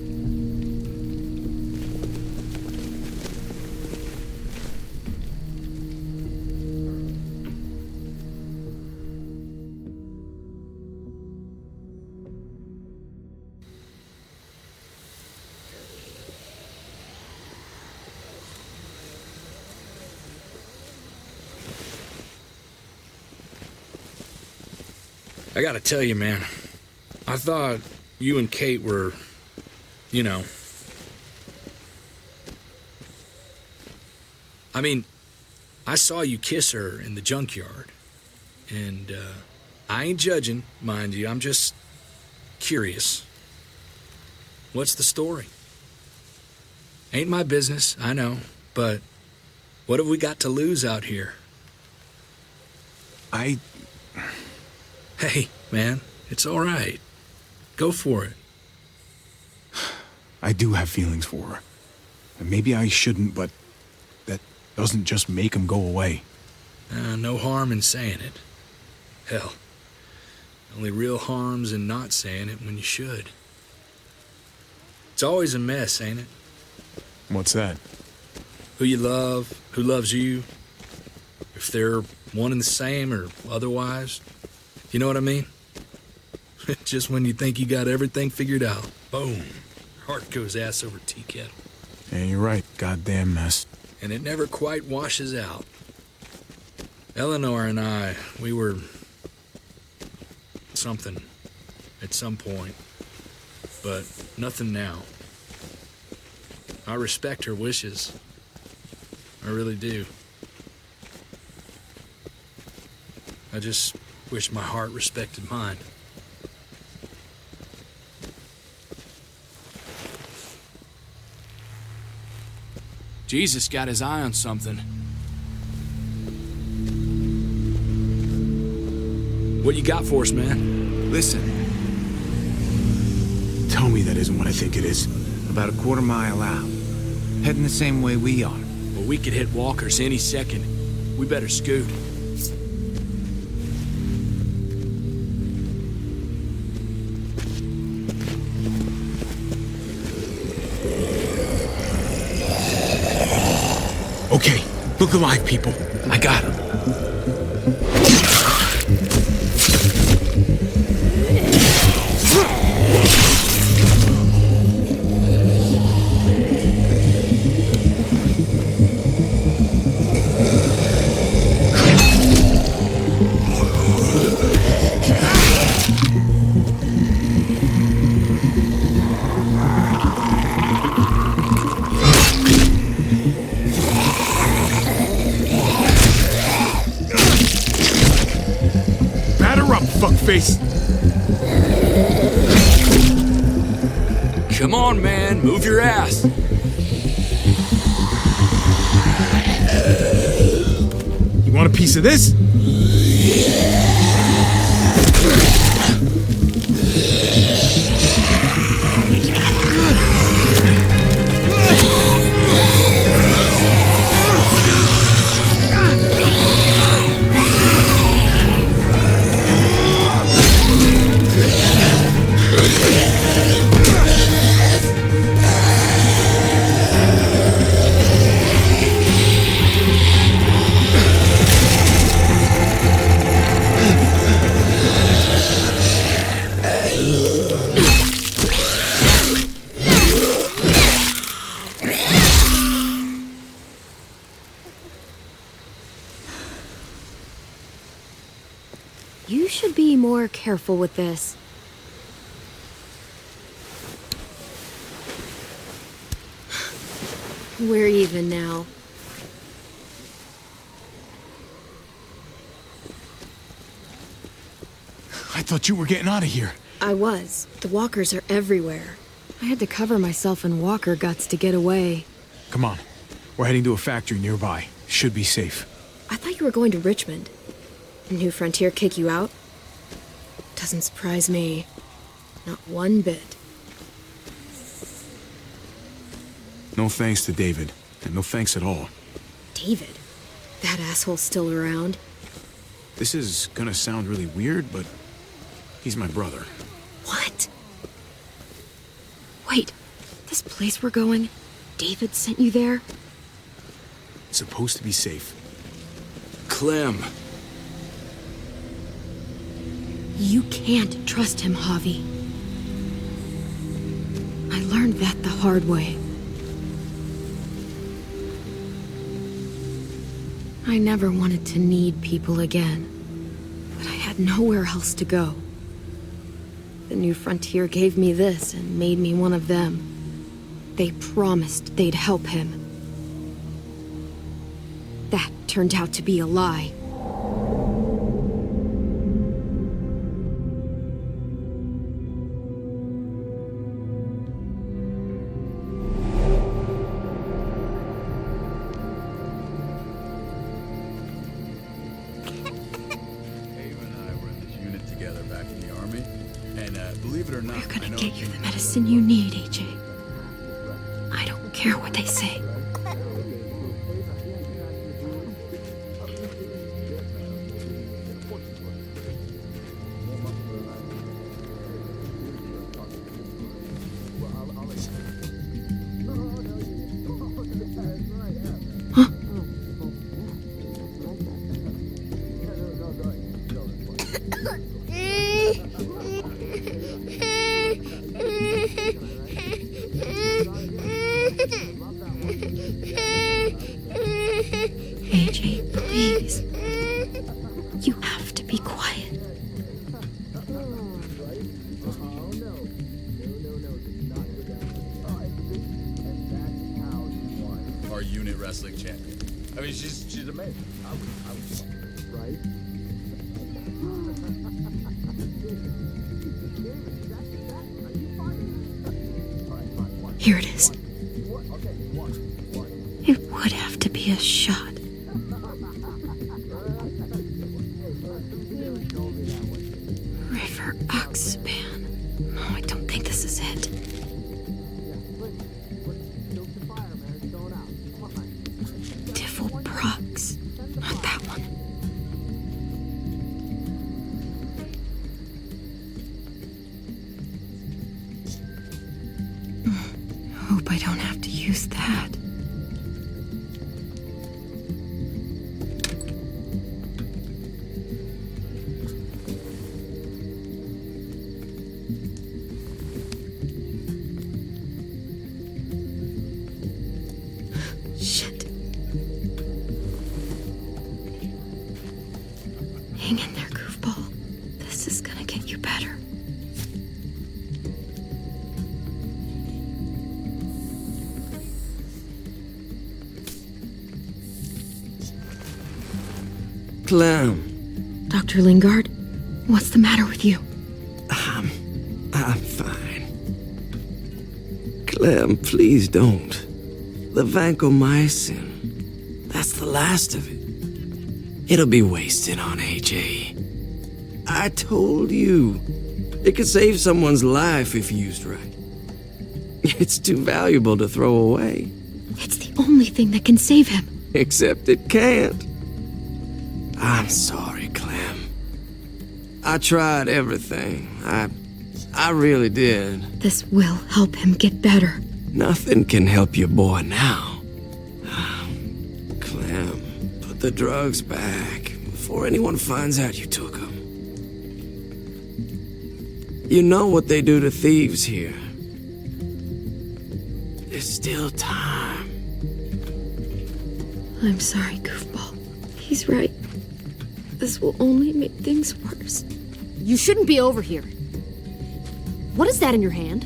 Speaker 9: I gotta tell you, man, I thought you and Kate were, you know... I mean, I saw you kiss her in the junkyard, and I ain't judging, mind you, I'm just curious. What's the story? Ain't my business, I know, but what have we got to lose out here? Hey, man, it's all right. Go for it.
Speaker 1: I do have feelings for her. And maybe I shouldn't, but that doesn't just make them go away.
Speaker 9: No harm in saying it. Hell, only real harm's in not saying it when you should. It's always a mess, ain't it?
Speaker 1: What's that?
Speaker 9: Who you love, who loves you, if they're one and the same or otherwise. You know what I mean? Just when you think you got everything figured out, boom, heart goes ass over tea kettle.
Speaker 1: Yeah, you're right. Goddamn mess.
Speaker 9: And it never quite washes out. Eleanor and I, we were something at some point, but nothing now. I respect her wishes. I really do. I just wish my heart respected mine.
Speaker 17: Jesus got his eye on something.
Speaker 9: What you got for us, man?
Speaker 5: Listen.
Speaker 1: Tell me that isn't what I think it is.
Speaker 5: About a quarter mile out. Heading the same way we are.
Speaker 9: Well, we could hit walkers any second. We better scoot.
Speaker 1: Okay, look alive, people. I got him. Fuckface.
Speaker 9: Come on, man. Move your ass.
Speaker 1: You want a piece of this?
Speaker 7: You should be more careful with this. We're even now.
Speaker 1: I thought you were getting out of here.
Speaker 7: I was. The walkers are everywhere. I had to cover myself in walker guts to get away.
Speaker 1: Come on. We're heading to a factory nearby. Should be safe.
Speaker 7: I thought you were going to Richmond.
Speaker 12: New Frontier kick you out? Doesn't surprise me. Not one bit.
Speaker 1: No thanks to David, and no thanks at all.
Speaker 12: David? That asshole's still around?
Speaker 1: This is gonna sound really weird, but he's my brother.
Speaker 12: What? Wait, this place we're going, David sent you there?
Speaker 1: It's supposed to be safe.
Speaker 9: Clem.
Speaker 12: You can't trust him, Javi. I learned that the hard way. I never wanted to need people again, but I had nowhere else to go. The New Frontier gave me this and made me one of them. They promised they'd help him. That turned out to be a lie.
Speaker 7: We're gonna get you the medicine you need, AJ. I don't care what they say. AJ, please. You have to be quiet.
Speaker 11: Our unit wrestling champion. I mean, she's amazing. I was right?
Speaker 7: Here it is. It would have to be a shot. River Oxpan. No, I don't think this is it. Tiffle Prox. Not that one. Hope I don't have to use that. Shit. Hang in there, goofball. This is gonna get you better.
Speaker 13: Clem.
Speaker 12: Dr. Lingard, what's the matter with you?
Speaker 13: I'm fine. Clem, please don't. The vancomycin. That's the last of it. It'll be wasted on AJ. I told you. It could save someone's life if used right. It's too valuable to throw away.
Speaker 12: It's the only thing that can save him.
Speaker 13: Except it can't. I'm sorry, Clem. I tried everything. I really did.
Speaker 12: This will help him get better.
Speaker 13: Nothing can help your boy now. Clem, put the drugs back before anyone finds out you took them. You know what they do to thieves here. There's still time.
Speaker 12: I'm sorry, goofball. He's right. This will only make things worse.
Speaker 18: You shouldn't be over here. What is that in your hand?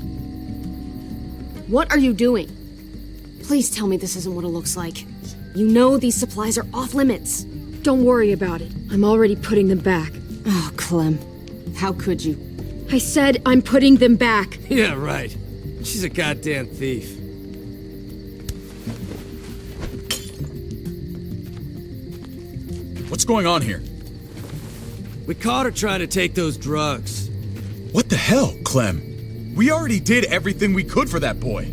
Speaker 18: What are you doing? Please tell me this isn't what it looks like. You know these supplies are off limits.
Speaker 12: Don't worry about it. I'm already putting them back.
Speaker 18: Oh, Clem. How could you?
Speaker 12: I said I'm putting them back.
Speaker 13: Yeah, right. She's a goddamn thief.
Speaker 11: What's going on here?
Speaker 13: We caught her trying to take those drugs.
Speaker 11: What the hell, Clem? We already did everything we could for that boy.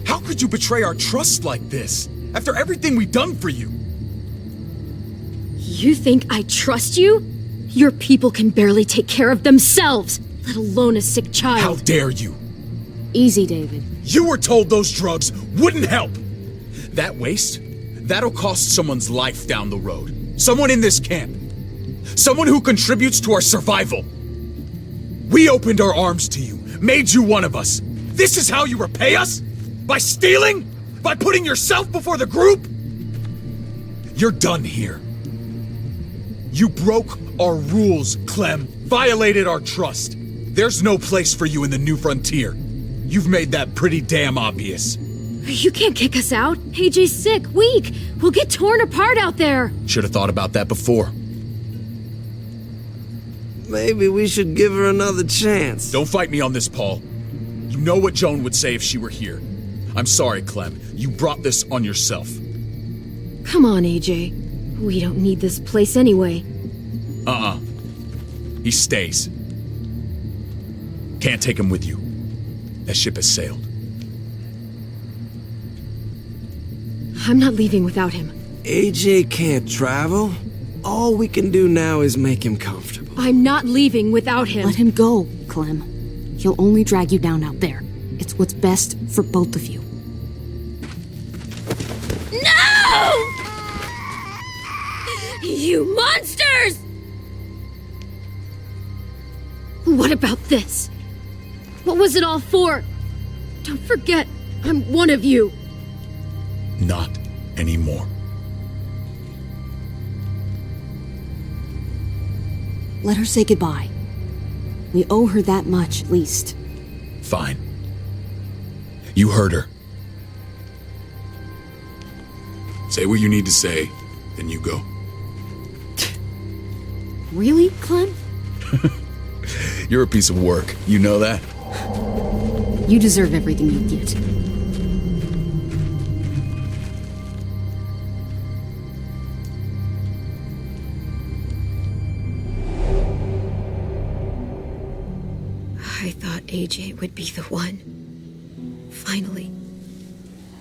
Speaker 11: How could you betray our trust like this, after everything we've done for you?
Speaker 18: You think I trust you? Your people can barely take care of themselves, let alone a sick child.
Speaker 11: How dare you?
Speaker 18: Easy, David.
Speaker 11: You were told those drugs wouldn't help. That waste, that'll cost someone's life down the road. Someone in this camp. Someone who contributes to our survival. We opened our arms to you, made you one of us. This is how you repay us? By stealing? By putting yourself before the group? You're done here. You broke our rules, Clem. Violated our trust. There's no place for you in the new frontier. You've made that pretty damn obvious.
Speaker 18: You can't kick us out. AJ's sick, weak. We'll get torn apart out there.
Speaker 11: Should have thought about that before.
Speaker 13: Maybe we should give her another chance.
Speaker 11: Don't fight me on this, Paul. You know what Joan would say if she were here. I'm sorry, Clem. You brought this on yourself.
Speaker 18: Come on, AJ. We don't need this place anyway.
Speaker 11: He stays. Can't take him with you. That ship has sailed.
Speaker 18: I'm not leaving without him.
Speaker 13: AJ can't travel. All we can do now is make him comfortable.
Speaker 18: I'm not leaving without him.
Speaker 19: Let him go, Clem. He'll only drag you down out there. It's what's best for both of you.
Speaker 18: No! You monsters! What about this? What was it all for? Don't forget, I'm one of you.
Speaker 11: Not anymore.
Speaker 19: Let her say goodbye. We owe her that much, at least.
Speaker 11: Fine. You heard her. Say what you need to say, then you go.
Speaker 19: Really, Clem?
Speaker 11: You're a piece of work. You know that?
Speaker 19: You deserve everything you get.
Speaker 7: I thought AJ would be the one. Finally.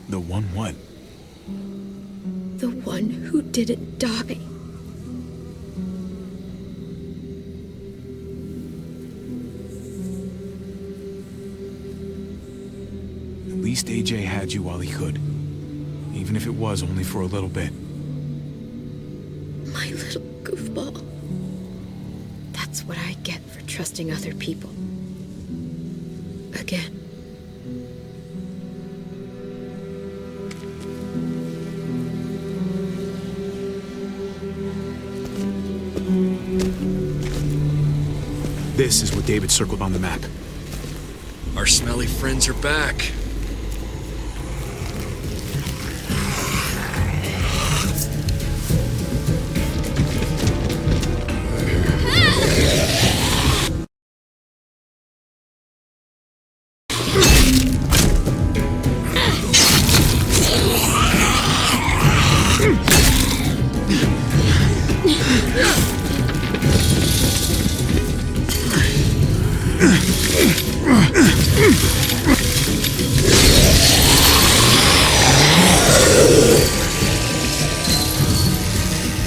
Speaker 1: The one what?
Speaker 7: The one who didn't die.
Speaker 1: At least AJ had you while he could. Even if it was only for a little bit.
Speaker 7: My little goofball. That's what I get for trusting other people. Again.
Speaker 1: This is what David circled on the map.
Speaker 9: Our smelly friends are back.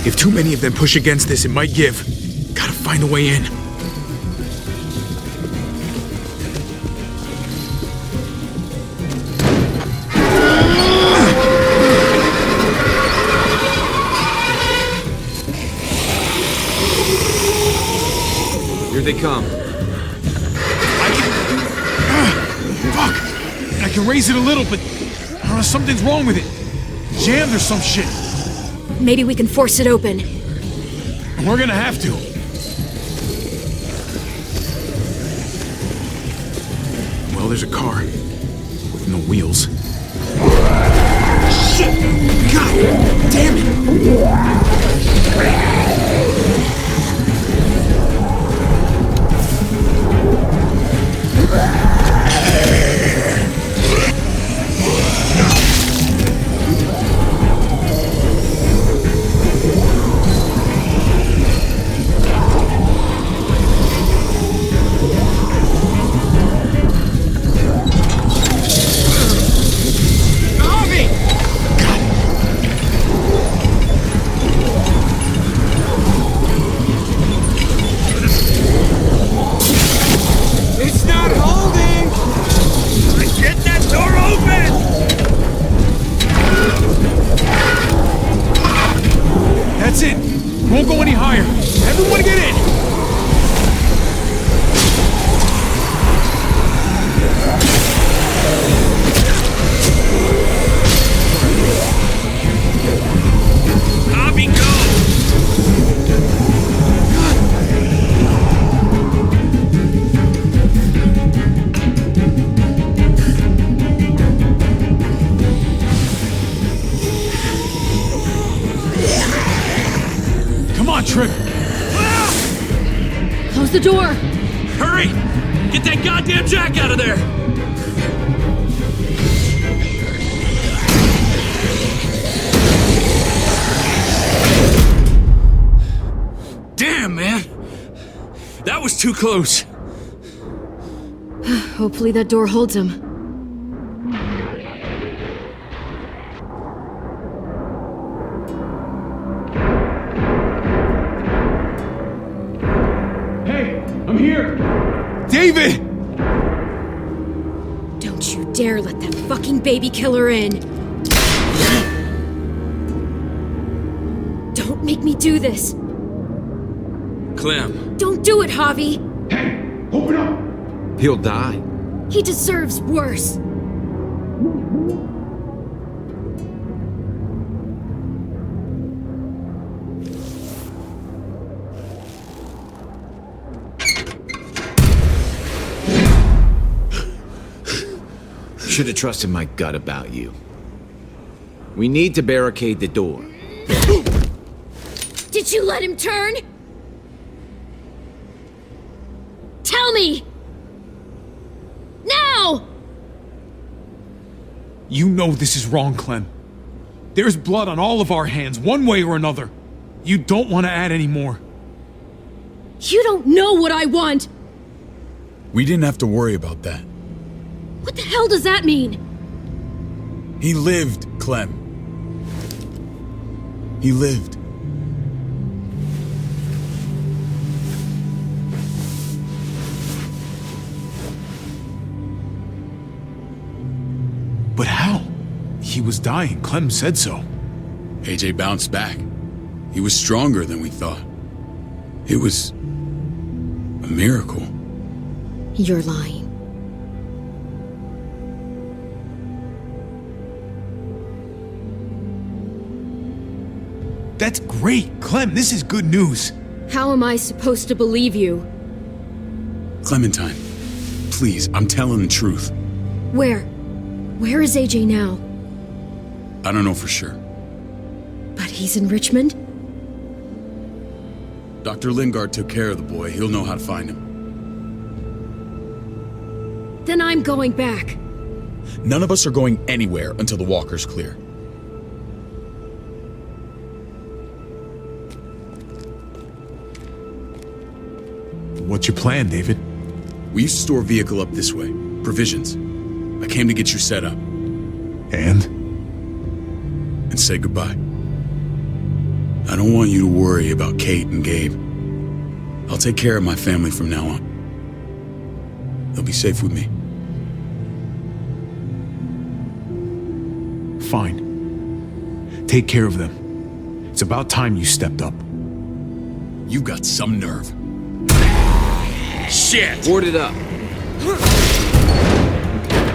Speaker 1: If too many of them push against this, it might give. Gotta find a way in.
Speaker 13: Here they come.
Speaker 1: Fuck! I can raise it a little, but I don't know, something's wrong with it. Jammed or some shit.
Speaker 18: Maybe we can force it open.
Speaker 1: We're gonna have to. Well, there's a car. With no wheels. Shit! God damn it!
Speaker 18: Close the door!
Speaker 9: Hurry! Get that goddamn Jack out of there! Damn, man! That was too close.
Speaker 18: Hopefully that door holds him.
Speaker 1: Hey, I'm here! David!
Speaker 18: Don't you dare let that fucking baby killer in! Don't make me do this!
Speaker 9: Clem.
Speaker 18: Don't do it, Javi!
Speaker 1: Open up!
Speaker 5: He'll die.
Speaker 18: He deserves worse!
Speaker 5: Should have trusted my gut about you. We need to barricade the door.
Speaker 18: Did you let him turn? Tell me! Now!
Speaker 20: You know this is wrong, Clem. There's blood on all of our hands, one way or another. You don't want to add any more.
Speaker 18: You don't know what I want!
Speaker 11: We didn't have to worry about that.
Speaker 18: What the hell does that mean?
Speaker 11: He lived, Clem. He lived.
Speaker 20: But how? He was dying. Clem said so.
Speaker 11: AJ bounced back. He was stronger than we thought. It was a miracle.
Speaker 18: You're lying.
Speaker 20: That's great. Clem, this is good news.
Speaker 18: How am I supposed to believe you?
Speaker 11: Clementine, please, I'm telling the truth.
Speaker 18: Where? Where is AJ now?
Speaker 11: I don't know for sure.
Speaker 18: But he's in Richmond?
Speaker 11: Dr. Lingard took care of the boy. He'll know how to find him.
Speaker 18: Then I'm going back.
Speaker 11: None of us are going anywhere until the walker's clear.
Speaker 20: What's your plan, David?
Speaker 11: We used to store a vehicle up this way. Provisions. I came to get you set up.
Speaker 20: And
Speaker 11: say goodbye. I don't want you to worry about Kate and Gabe. I'll take care of my family from now on. They'll be safe with me.
Speaker 20: Fine. Take care of them. It's about time you stepped up.
Speaker 11: You got some nerve.
Speaker 9: Shit!
Speaker 5: Board it up.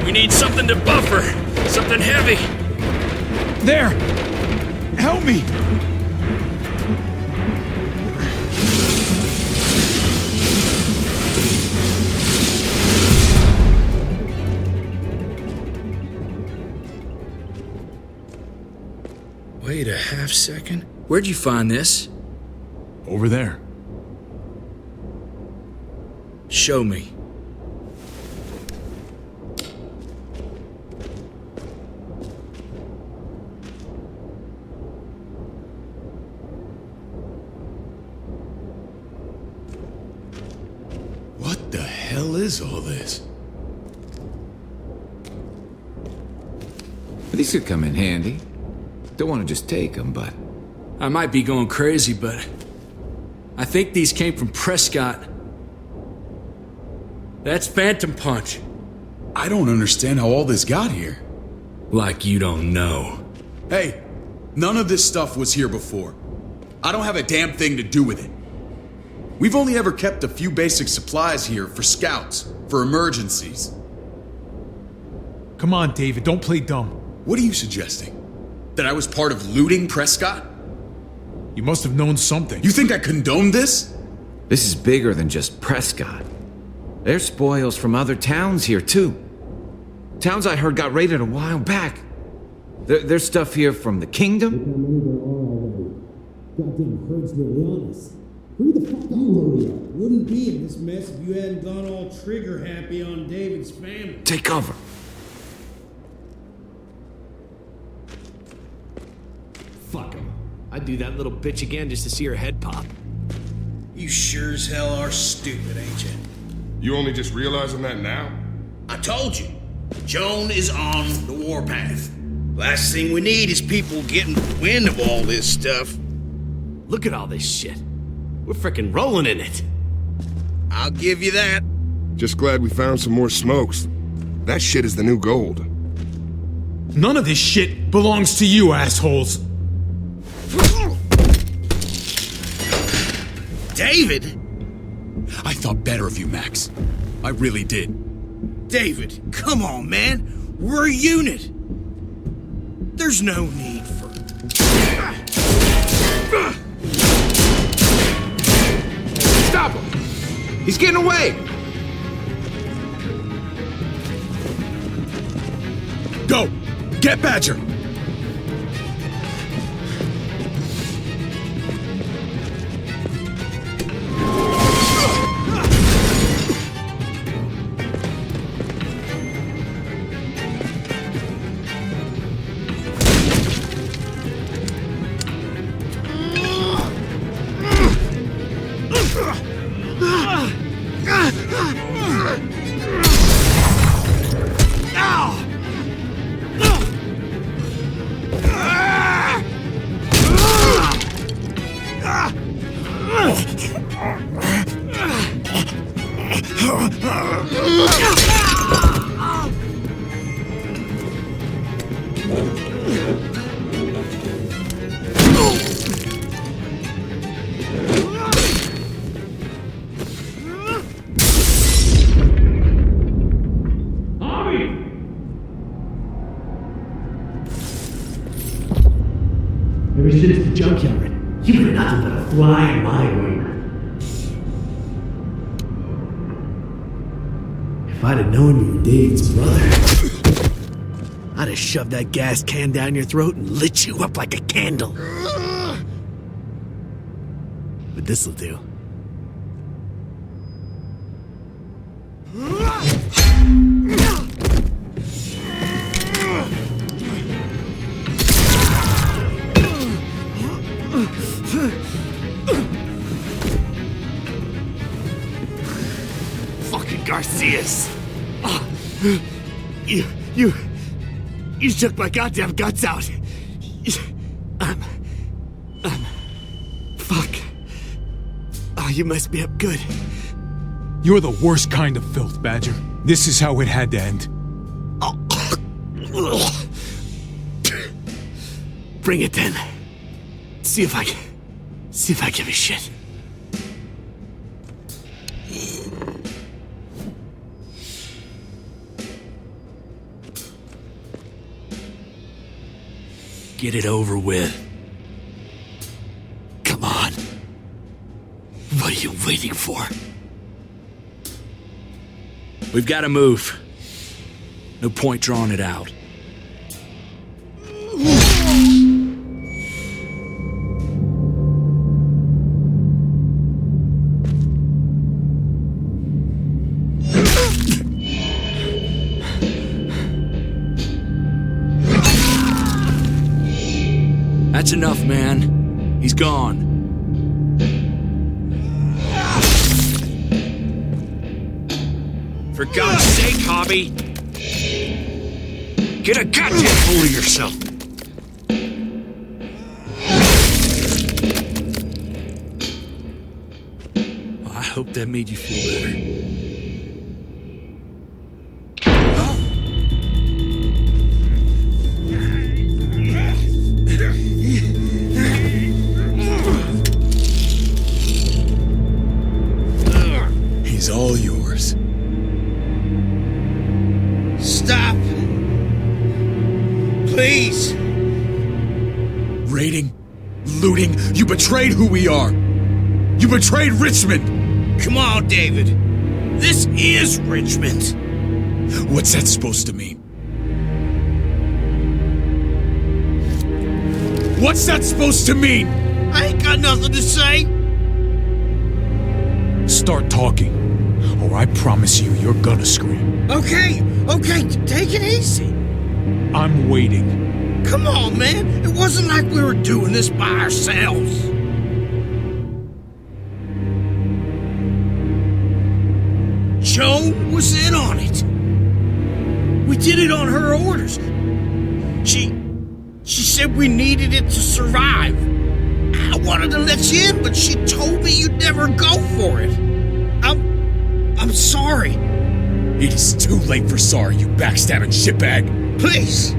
Speaker 9: We need something to buffer. Something heavy.
Speaker 20: There! Help me!
Speaker 9: Wait a half second. Where'd you find this?
Speaker 20: Over there.
Speaker 9: Show me.
Speaker 11: What the hell is all this?
Speaker 5: These could come in handy. Don't want to just take them, but...
Speaker 9: I might be going crazy, but... I think these came from Prescott. That's Phantom Punch.
Speaker 11: I don't understand how all this got here.
Speaker 9: Like you don't know.
Speaker 11: Hey, none of this stuff was here before. I don't have a damn thing to do with it. We've only ever kept a few basic supplies here for scouts, for emergencies.
Speaker 20: Come on, David, don't play dumb.
Speaker 11: What are you suggesting? That I was part of looting Prescott?
Speaker 20: You must have known something.
Speaker 11: You think I condoned this?
Speaker 5: This is bigger than just Prescott. There's spoils from other towns here, too. Towns I heard got raided a while back. There's stuff here from the kingdom.
Speaker 21: Goddamn herd's really on us.
Speaker 16: Who the fuck you are? Wouldn't be in this mess if you hadn't gone all trigger happy on David's family.
Speaker 5: Take cover.
Speaker 13: Fuck him. I'd do that little bitch again just to see her head pop.
Speaker 16: You sure as hell are stupid, ain't you?
Speaker 21: You only just realizing that now?
Speaker 16: I told you. Joan is on the warpath. Last thing we need is people getting wind of all this stuff.
Speaker 13: Look at all this shit. We're frickin' rolling in it.
Speaker 16: I'll give you that.
Speaker 21: Just glad we found some more smokes. That shit is the new gold.
Speaker 20: None of this shit belongs to you, assholes.
Speaker 16: David?
Speaker 11: I thought better of you, Max. I really did.
Speaker 16: David, come on, man. We're a unit. There's no need for...
Speaker 5: Stop him! He's getting away!
Speaker 11: Go! Get Badger!
Speaker 22: Ever since the junkyard, you've been nothing but a fly in my ointment. If I'd have known you were David's brother, I'd have shoved that gas can down your throat and lit you up like a candle. But this'll do.
Speaker 16: Fucking Garcias! You took my goddamn guts out. Fuck. Oh, you messed me up good.
Speaker 20: You're the worst kind of filth, Badger. This is how it had to end.
Speaker 16: Bring it then. See if I give a shit.
Speaker 9: Get it over with. Come on. What are you waiting for? We've got to move. No point drawing it out. That's enough, man. He's gone. For God's sake, Hobby! Get a goddamn hold of yourself! Well, I hope that made you feel better.
Speaker 11: He's all yours.
Speaker 16: Stop! Please!
Speaker 11: Raiding, looting, you betrayed who we are! You betrayed Richmond!
Speaker 16: Come on, David. This is Richmond.
Speaker 11: What's that supposed to mean? What's that supposed to mean?
Speaker 16: I ain't got nothing to say.
Speaker 20: Start talking, or I promise you're gonna scream.
Speaker 16: Okay, take it easy.
Speaker 20: I'm waiting.
Speaker 16: Come on, man. It wasn't like we were doing this by ourselves. Joan was in on it. We did it on her orders. She said we needed it to survive. I wanted to let you in, but she told me you'd never go for it. I'm sorry.
Speaker 11: It is too late for sorry, you backstabbing shitbag.
Speaker 16: Please,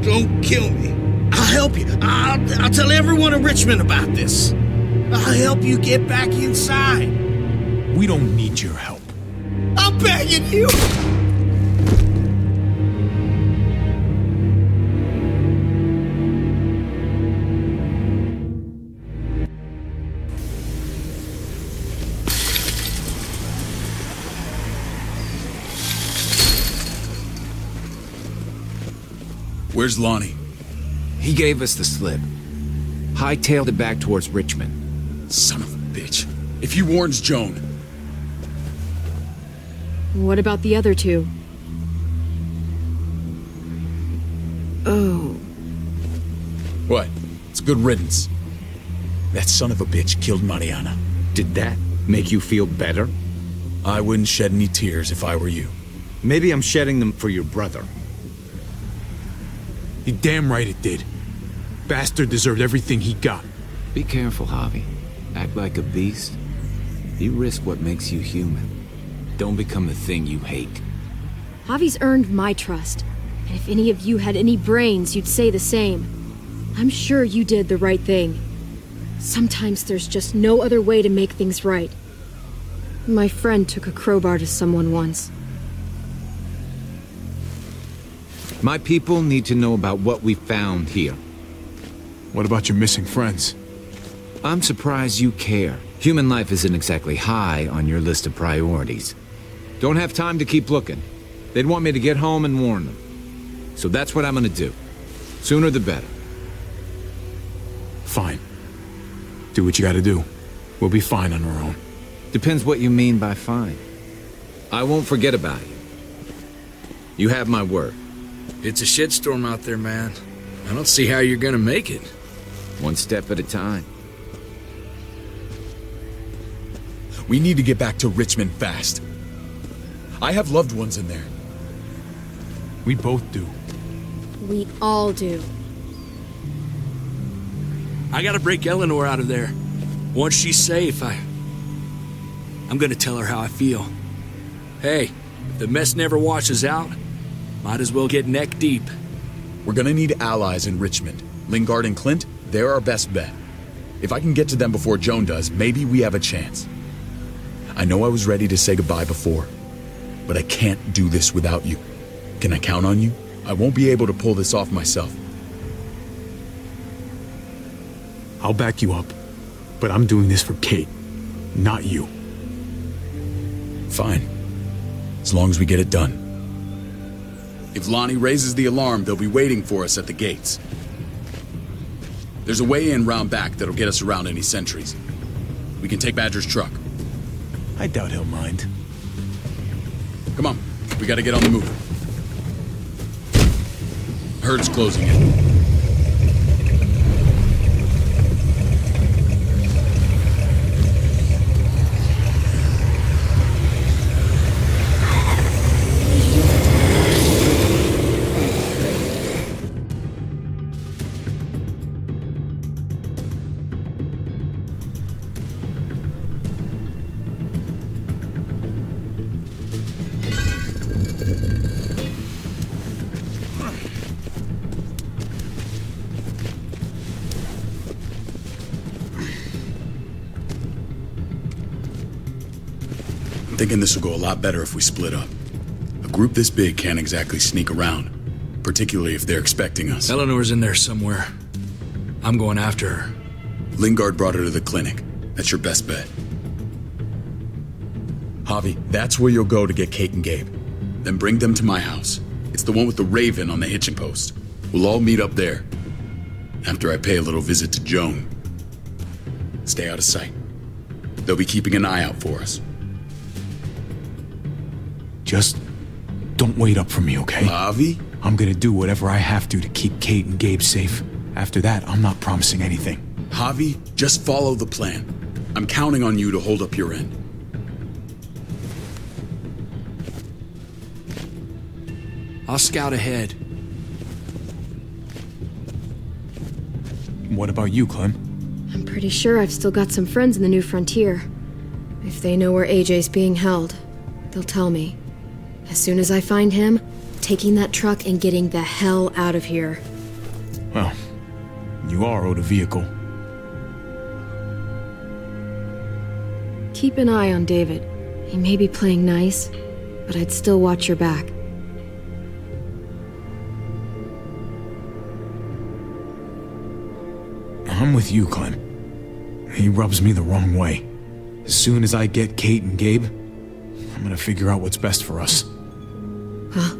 Speaker 16: don't kill me. I'll help you. I'll tell everyone in Richmond about this. I'll help you get back inside.
Speaker 20: We don't need your help.
Speaker 16: I'm begging you.
Speaker 11: Where's Lonnie?
Speaker 5: He gave us the slip. Hightailed it back towards Richmond.
Speaker 11: Son of a bitch. If he warns Joan...
Speaker 18: What about the other two? Oh.
Speaker 11: What? It's good riddance. That son of a bitch killed Mariana.
Speaker 2: Did that make you feel better?
Speaker 11: I wouldn't shed any tears if I were you.
Speaker 2: Maybe I'm shedding them for your brother.
Speaker 20: You're damn right it did. Bastard deserved everything he got.
Speaker 5: Be careful, Javi. Act like a beast. You risk what makes you human. Don't become the thing you hate.
Speaker 18: Javi's earned my trust. And if any of you had any brains, you'd say the same. I'm sure you did the right thing. Sometimes there's just no other way to make things right. My friend took a crowbar to someone once.
Speaker 5: My people need to know about what we found here.
Speaker 20: What about your missing friends?
Speaker 5: I'm surprised you care. Human life isn't exactly high on your list of priorities. Don't have time to keep looking. They'd want me to get home and warn them. So that's what I'm gonna do. Sooner the better.
Speaker 20: Fine. Do what you gotta do. We'll be fine on our own.
Speaker 5: Depends what you mean by fine. I won't forget about you. You have my word.
Speaker 9: It's a shitstorm out there, man. I don't see how you're gonna make it.
Speaker 5: One step at a time.
Speaker 11: We need to get back to Richmond fast. I have loved ones in there.
Speaker 20: We both do.
Speaker 18: We all do.
Speaker 9: I gotta break Eleanor out of there. Once she's safe, I'm gonna tell her how I feel. Hey, if the mess never washes out, might as well get neck deep.
Speaker 11: We're gonna need allies in Richmond. Lingard and Clint, they're our best bet. If I can get to them before Joan does, maybe we have a chance. I know I was ready to say goodbye before, but I can't do this without you. Can I count on you? I won't be able to pull this off myself.
Speaker 20: I'll back you up, but I'm doing this for Kate, not you.
Speaker 11: Fine. As long as we get it done. If Lonnie raises the alarm, they'll be waiting for us at the gates. There's a way in round back that'll get us around any sentries. We can take Badger's truck.
Speaker 20: I doubt he'll mind.
Speaker 11: Come on, we gotta get on the move. Herd's closing in. I'm thinking this will go a lot better if we split up. A group this big can't exactly sneak around, particularly if they're expecting us.
Speaker 9: Eleanor's in there somewhere. I'm going after her.
Speaker 11: Lingard brought her to the clinic. That's your best bet. Javi, that's where you'll go to get Kate and Gabe. Then bring them to my house. It's the one with the raven on the hitching post. We'll all meet up there. After I pay a little visit to Joan. Stay out of sight. They'll be keeping an eye out for us.
Speaker 20: Just don't wait up for me, okay?
Speaker 11: Javi?
Speaker 20: I'm gonna do whatever I have to keep Kate and Gabe safe. After that, I'm not promising anything.
Speaker 11: Javi, just follow the plan. I'm counting on you to hold up your end.
Speaker 17: I'll scout ahead.
Speaker 20: What about you, Clem?
Speaker 18: I'm pretty sure I've still got some friends in the new frontier. If they know where AJ's being held, they'll tell me. As soon as I find him, taking that truck and getting the hell out of here.
Speaker 20: Well, you are owed a vehicle.
Speaker 18: Keep an eye on David. He may be playing nice, but I'd still watch your back.
Speaker 20: I'm with you, Clem. He rubs me the wrong way. As soon as I get Kate and Gabe, I'm gonna figure out what's best for us.
Speaker 18: Well,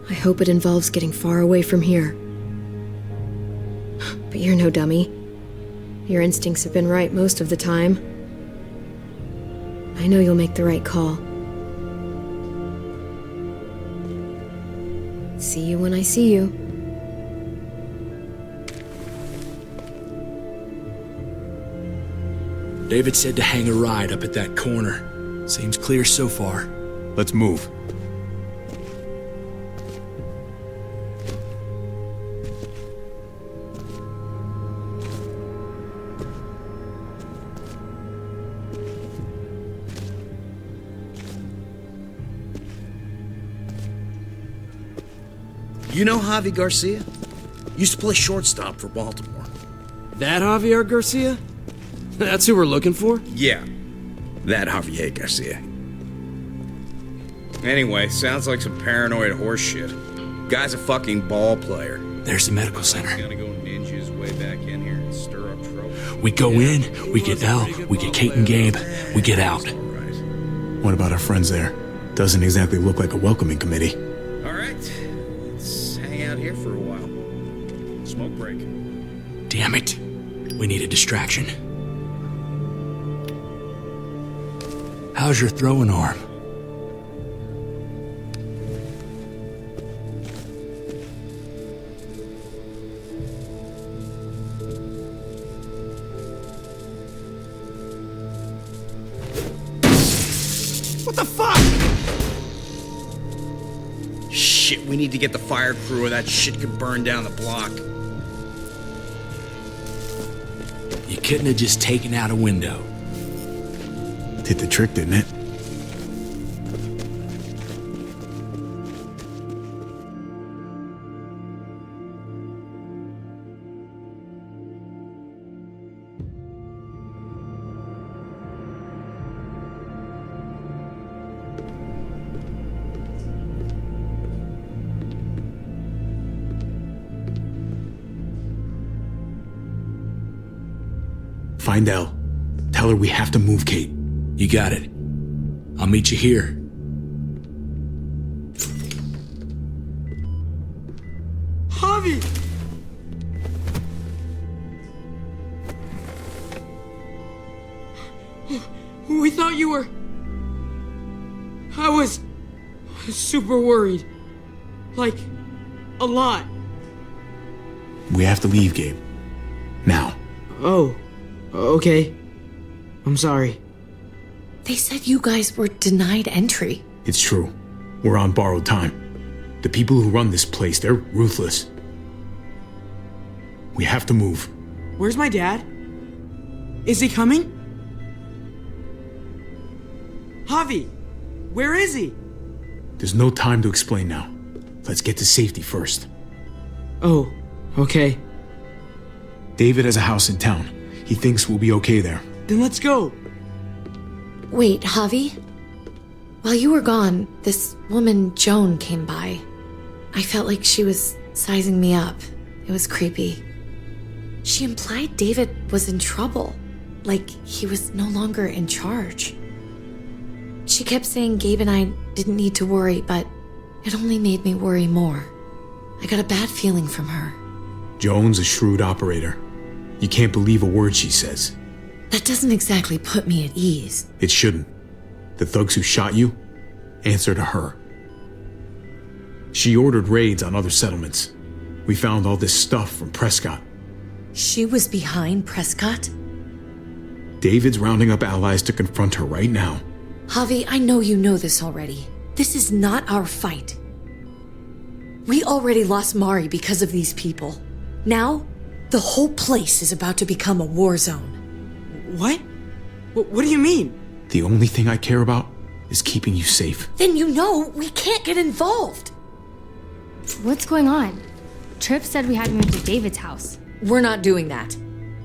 Speaker 18: I hope it involves getting far away from here. But you're no dummy. Your instincts have been right most of the time. I know you'll make the right call. See you when I see you.
Speaker 9: David said to hang a ride up at that corner. Seems clear so far.
Speaker 20: Let's move.
Speaker 16: You know Javi Garcia? Used to play shortstop for Baltimore.
Speaker 13: That Javier Garcia? That's who we're looking for?
Speaker 2: Yeah, that Javier Garcia. Anyway, sounds like some paranoid horse shit. Guy's a fucking ball player.
Speaker 9: There's the medical center.
Speaker 2: He's gonna go ninja his way back in here and stir up trouble.
Speaker 9: We go in, we get Elle, we get Kate and Gabe, we get out.
Speaker 20: What about our friends there? Doesn't exactly look like a welcoming committee.
Speaker 2: All right, let's hang out here for a while. Smoke break.
Speaker 9: Damn it. We need a distraction. How's your throwing arm?
Speaker 16: What the fuck?
Speaker 2: Shit, we need to get the fire crew or that shit could burn down the block.
Speaker 9: You couldn't have just taken out a window.
Speaker 20: Did the trick, didn't it? Find Elle. Tell her we have to move Kate.
Speaker 9: You got it. I'll meet you here.
Speaker 8: Javi! We thought you were... I was super worried. Like, a lot.
Speaker 20: We have to leave, Gabe. Now.
Speaker 8: Oh, okay. I'm sorry.
Speaker 7: They said you guys were denied entry.
Speaker 20: It's true. We're on borrowed time. The people who run this place, they're ruthless. We have to move.
Speaker 8: Where's my dad? Is he coming? Javi, where is he?
Speaker 20: There's no time to explain now. Let's get to safety first.
Speaker 8: Oh, okay.
Speaker 20: David has a house in town. He thinks we'll be okay there.
Speaker 8: Then let's go.
Speaker 7: Wait, Javi? While you were gone, this woman, Joan, came by. I felt like she was sizing me up. It was creepy. She implied David was in trouble, like he was no longer in charge. She kept saying Gabe and I didn't need to worry, but it only made me worry more. I got a bad feeling from her.
Speaker 20: Joan's a shrewd operator. You can't believe a word she says.
Speaker 7: That doesn't exactly put me at ease.
Speaker 20: It shouldn't. The thugs who shot you answer to her. She ordered raids on other settlements. We found all this stuff from Prescott.
Speaker 7: She was behind Prescott?
Speaker 20: David's rounding up allies to confront her right now.
Speaker 7: Javi, I know you know this already. This is not our fight. We already lost Mari because of these people. Now, the whole place is about to become a war zone.
Speaker 8: What? What do you mean?
Speaker 20: The only thing I care about is keeping you safe.
Speaker 7: Then you know we can't get involved.
Speaker 10: What's going on? Tripp said we had to move to David's house.
Speaker 7: We're not doing that.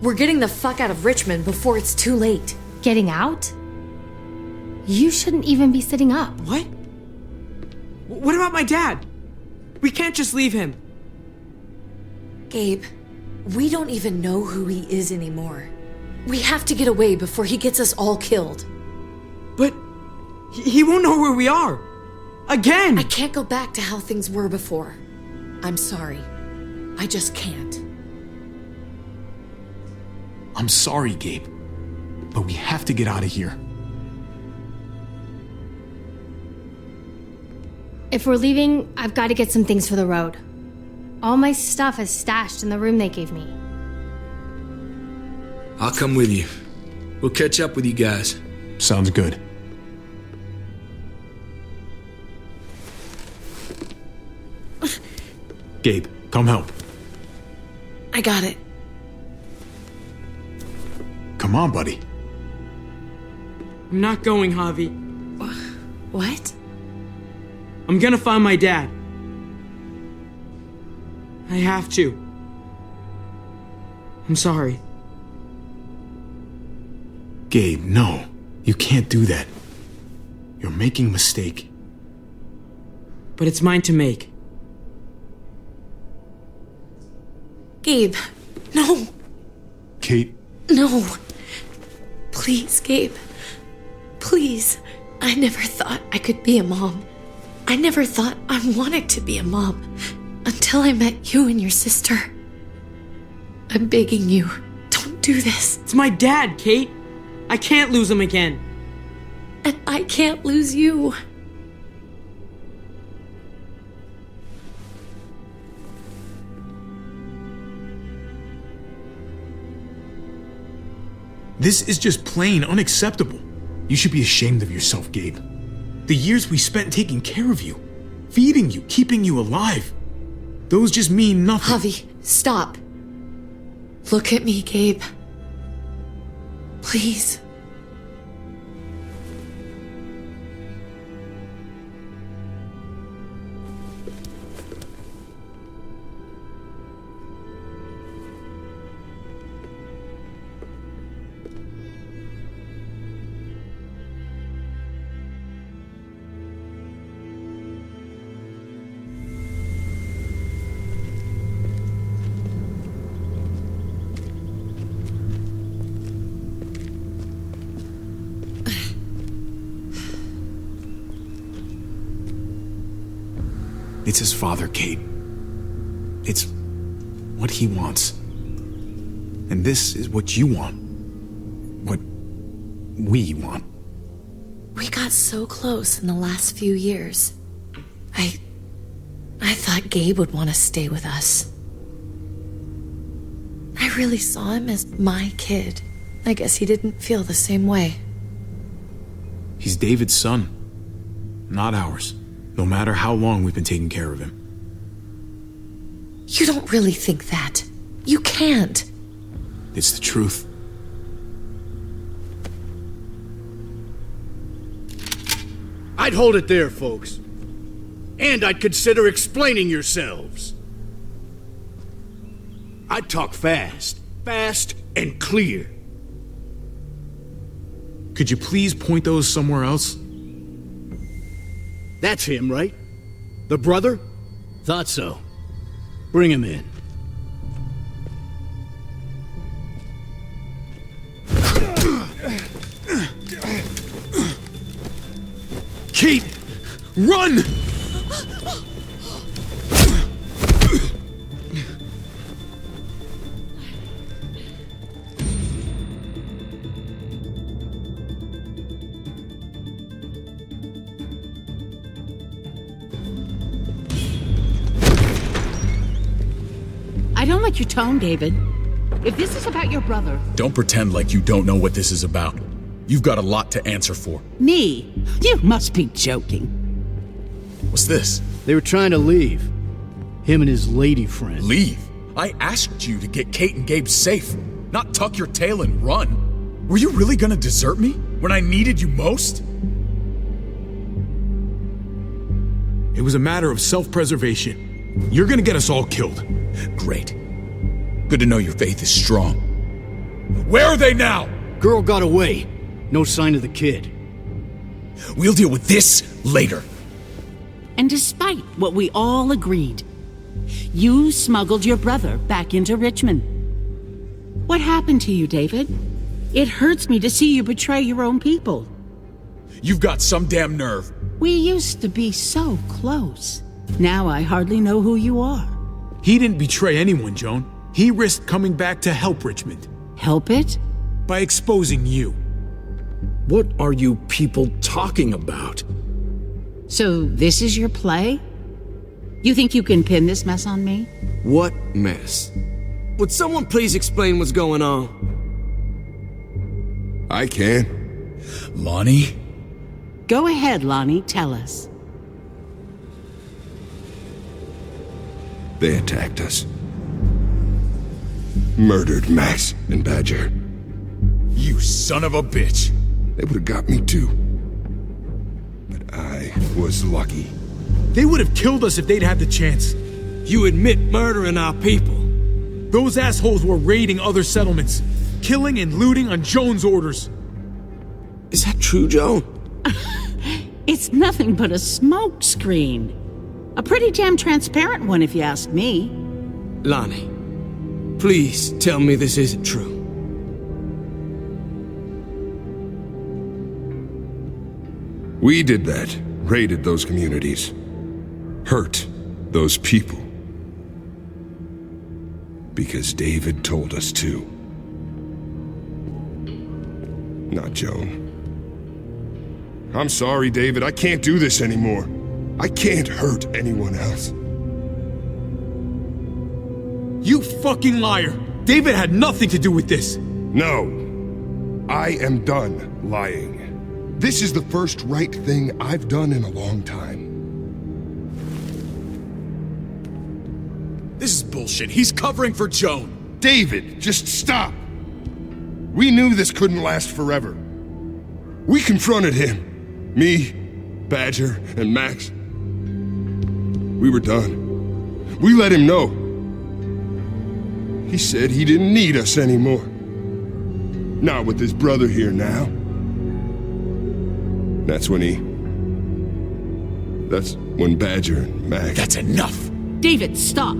Speaker 7: We're getting the fuck out of Richmond before it's too late.
Speaker 10: Getting out? You shouldn't even be sitting up.
Speaker 8: What? What about my dad? We can't just leave him.
Speaker 7: Gabe, we don't even know who he is anymore. We have to get away before he gets us all killed.
Speaker 8: But he won't know where we are. Again!
Speaker 7: I can't go back to how things were before. I'm sorry. I just can't.
Speaker 20: I'm sorry, Gabe, but we have to get out of here.
Speaker 10: If we're leaving, I've got to get some things for the road. All my stuff is stashed in the room they gave me.
Speaker 9: I'll come with you. We'll catch up with you guys.
Speaker 20: Sounds good. Gabe, come help.
Speaker 7: I got it.
Speaker 20: Come on, buddy.
Speaker 8: I'm not going, Javi.
Speaker 7: What?
Speaker 8: I'm gonna find my dad. I have to. I'm sorry.
Speaker 20: Gabe, no. You can't do that. You're making a mistake.
Speaker 8: But it's mine to make.
Speaker 7: Gabe, no.
Speaker 20: Kate.
Speaker 7: No. Please, Gabe. Please. I never thought I could be a mom. I never thought I wanted to be a mom until I met you and your sister. I'm begging you, don't do this.
Speaker 8: It's my dad, Kate. I can't lose him again.
Speaker 7: And I can't lose you.
Speaker 20: This is just plain unacceptable. You should be ashamed of yourself, Gabe. The years we spent taking care of you, feeding you, keeping you alive, those just mean nothing.
Speaker 7: Javi, stop. Look at me, Gabe. Please.
Speaker 20: It's his father, Kate. It's what he wants. And this is what you want. What we want.
Speaker 7: We got so close in the last few years. I thought Gabe would want to stay with us. I really saw him as my kid. I guess he didn't feel the same way.
Speaker 20: He's David's son, not ours. No matter how long we've been taking care of him.
Speaker 7: You don't really think that. You can't.
Speaker 20: It's the truth.
Speaker 16: I'd hold it there, folks. And I'd consider explaining yourselves. I'd talk fast. Fast and clear.
Speaker 20: Could you please point those somewhere else?
Speaker 16: That's him, right? The brother? Thought so. Bring him in.
Speaker 20: Kate! Run!
Speaker 15: I don't like your tone, David. If this is about your brother...
Speaker 11: Don't pretend like you don't know what this is about. You've got a lot to answer for.
Speaker 15: Me? You must be joking.
Speaker 11: What's this?
Speaker 22: They were trying to leave. Him and his lady friend.
Speaker 11: Leave? I asked you to get Kate and Gabe safe, not tuck your tail and run. Were you really gonna desert me when I needed you most?
Speaker 20: It was a matter of self-preservation. You're gonna get us all killed.
Speaker 11: Great. Good to know your faith is strong. Where are they now?
Speaker 22: Girl got away. No sign of the kid.
Speaker 11: We'll deal with this later.
Speaker 15: And despite what we all agreed, you smuggled your brother back into Richmond. What happened to you, David? It hurts me to see you betray your own people.
Speaker 11: You've got some damn nerve.
Speaker 15: We used to be so close. Now I hardly know who you are.
Speaker 20: He didn't betray anyone, Joan. He risked coming back to help Richmond.
Speaker 15: Help it?
Speaker 20: By exposing you.
Speaker 14: What are you people talking about?
Speaker 15: So this is your play? You think you can pin this mess on me?
Speaker 13: What mess? Would someone please explain what's going on?
Speaker 21: I can.
Speaker 11: Lonnie?
Speaker 15: Go ahead, Lonnie, tell us.
Speaker 21: They attacked us. Murdered Max and Badger.
Speaker 11: You son of a bitch.
Speaker 21: They would have got me too. But I was lucky.
Speaker 20: They would have killed us if they'd had the chance.
Speaker 13: You admit murdering our people.
Speaker 20: Those assholes were raiding other settlements, killing and looting on Joan's orders.
Speaker 13: Is that true, Joan?
Speaker 15: It's nothing but a smoke screen. A pretty damn transparent one, if you ask me.
Speaker 13: Lonnie, please tell me this isn't true.
Speaker 21: We did that. Raided those communities. Hurt those people. Because David told us to. Not Joan. I'm sorry, David. I can't do this anymore. I can't hurt anyone else.
Speaker 20: You fucking liar! David had nothing to do with this.
Speaker 21: No. I am done lying. This is the first right thing I've done in a long time.
Speaker 11: This is bullshit. He's covering for Joan.
Speaker 21: David, just stop. We knew this couldn't last forever. We confronted him. Me, Badger, and Max. We were done. We let him know. He said he didn't need us anymore. Not with his brother here now. That's when Badger and Max...
Speaker 11: That's enough!
Speaker 15: David, stop!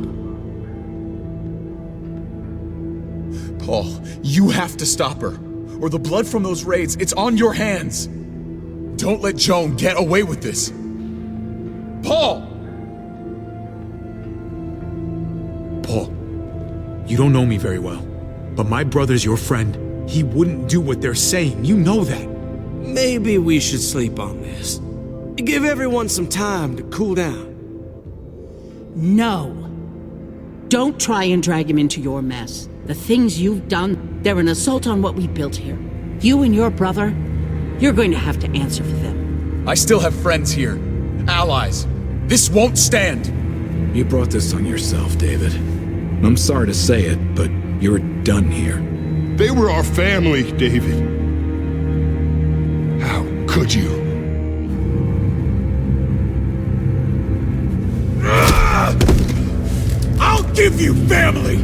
Speaker 11: Paul, you have to stop her. Or the blood from those raids, it's on your hands. Don't let Joan get away with this. Paul!
Speaker 20: Paul, you don't know me very well, but my brother's your friend. He wouldn't do what they're saying. You know that.
Speaker 13: Maybe we should sleep on this. Give everyone some time to cool down.
Speaker 15: No. Don't try and drag him into your mess. The things you've done, they're an assault on what we built here. You and your brother, you're going to have to answer for them.
Speaker 11: I still have friends here. Allies. This won't stand.
Speaker 14: You brought this on yourself, David. I'm sorry to say it, but you're done here.
Speaker 21: They were our family, David. How could you?
Speaker 11: I'll give you family!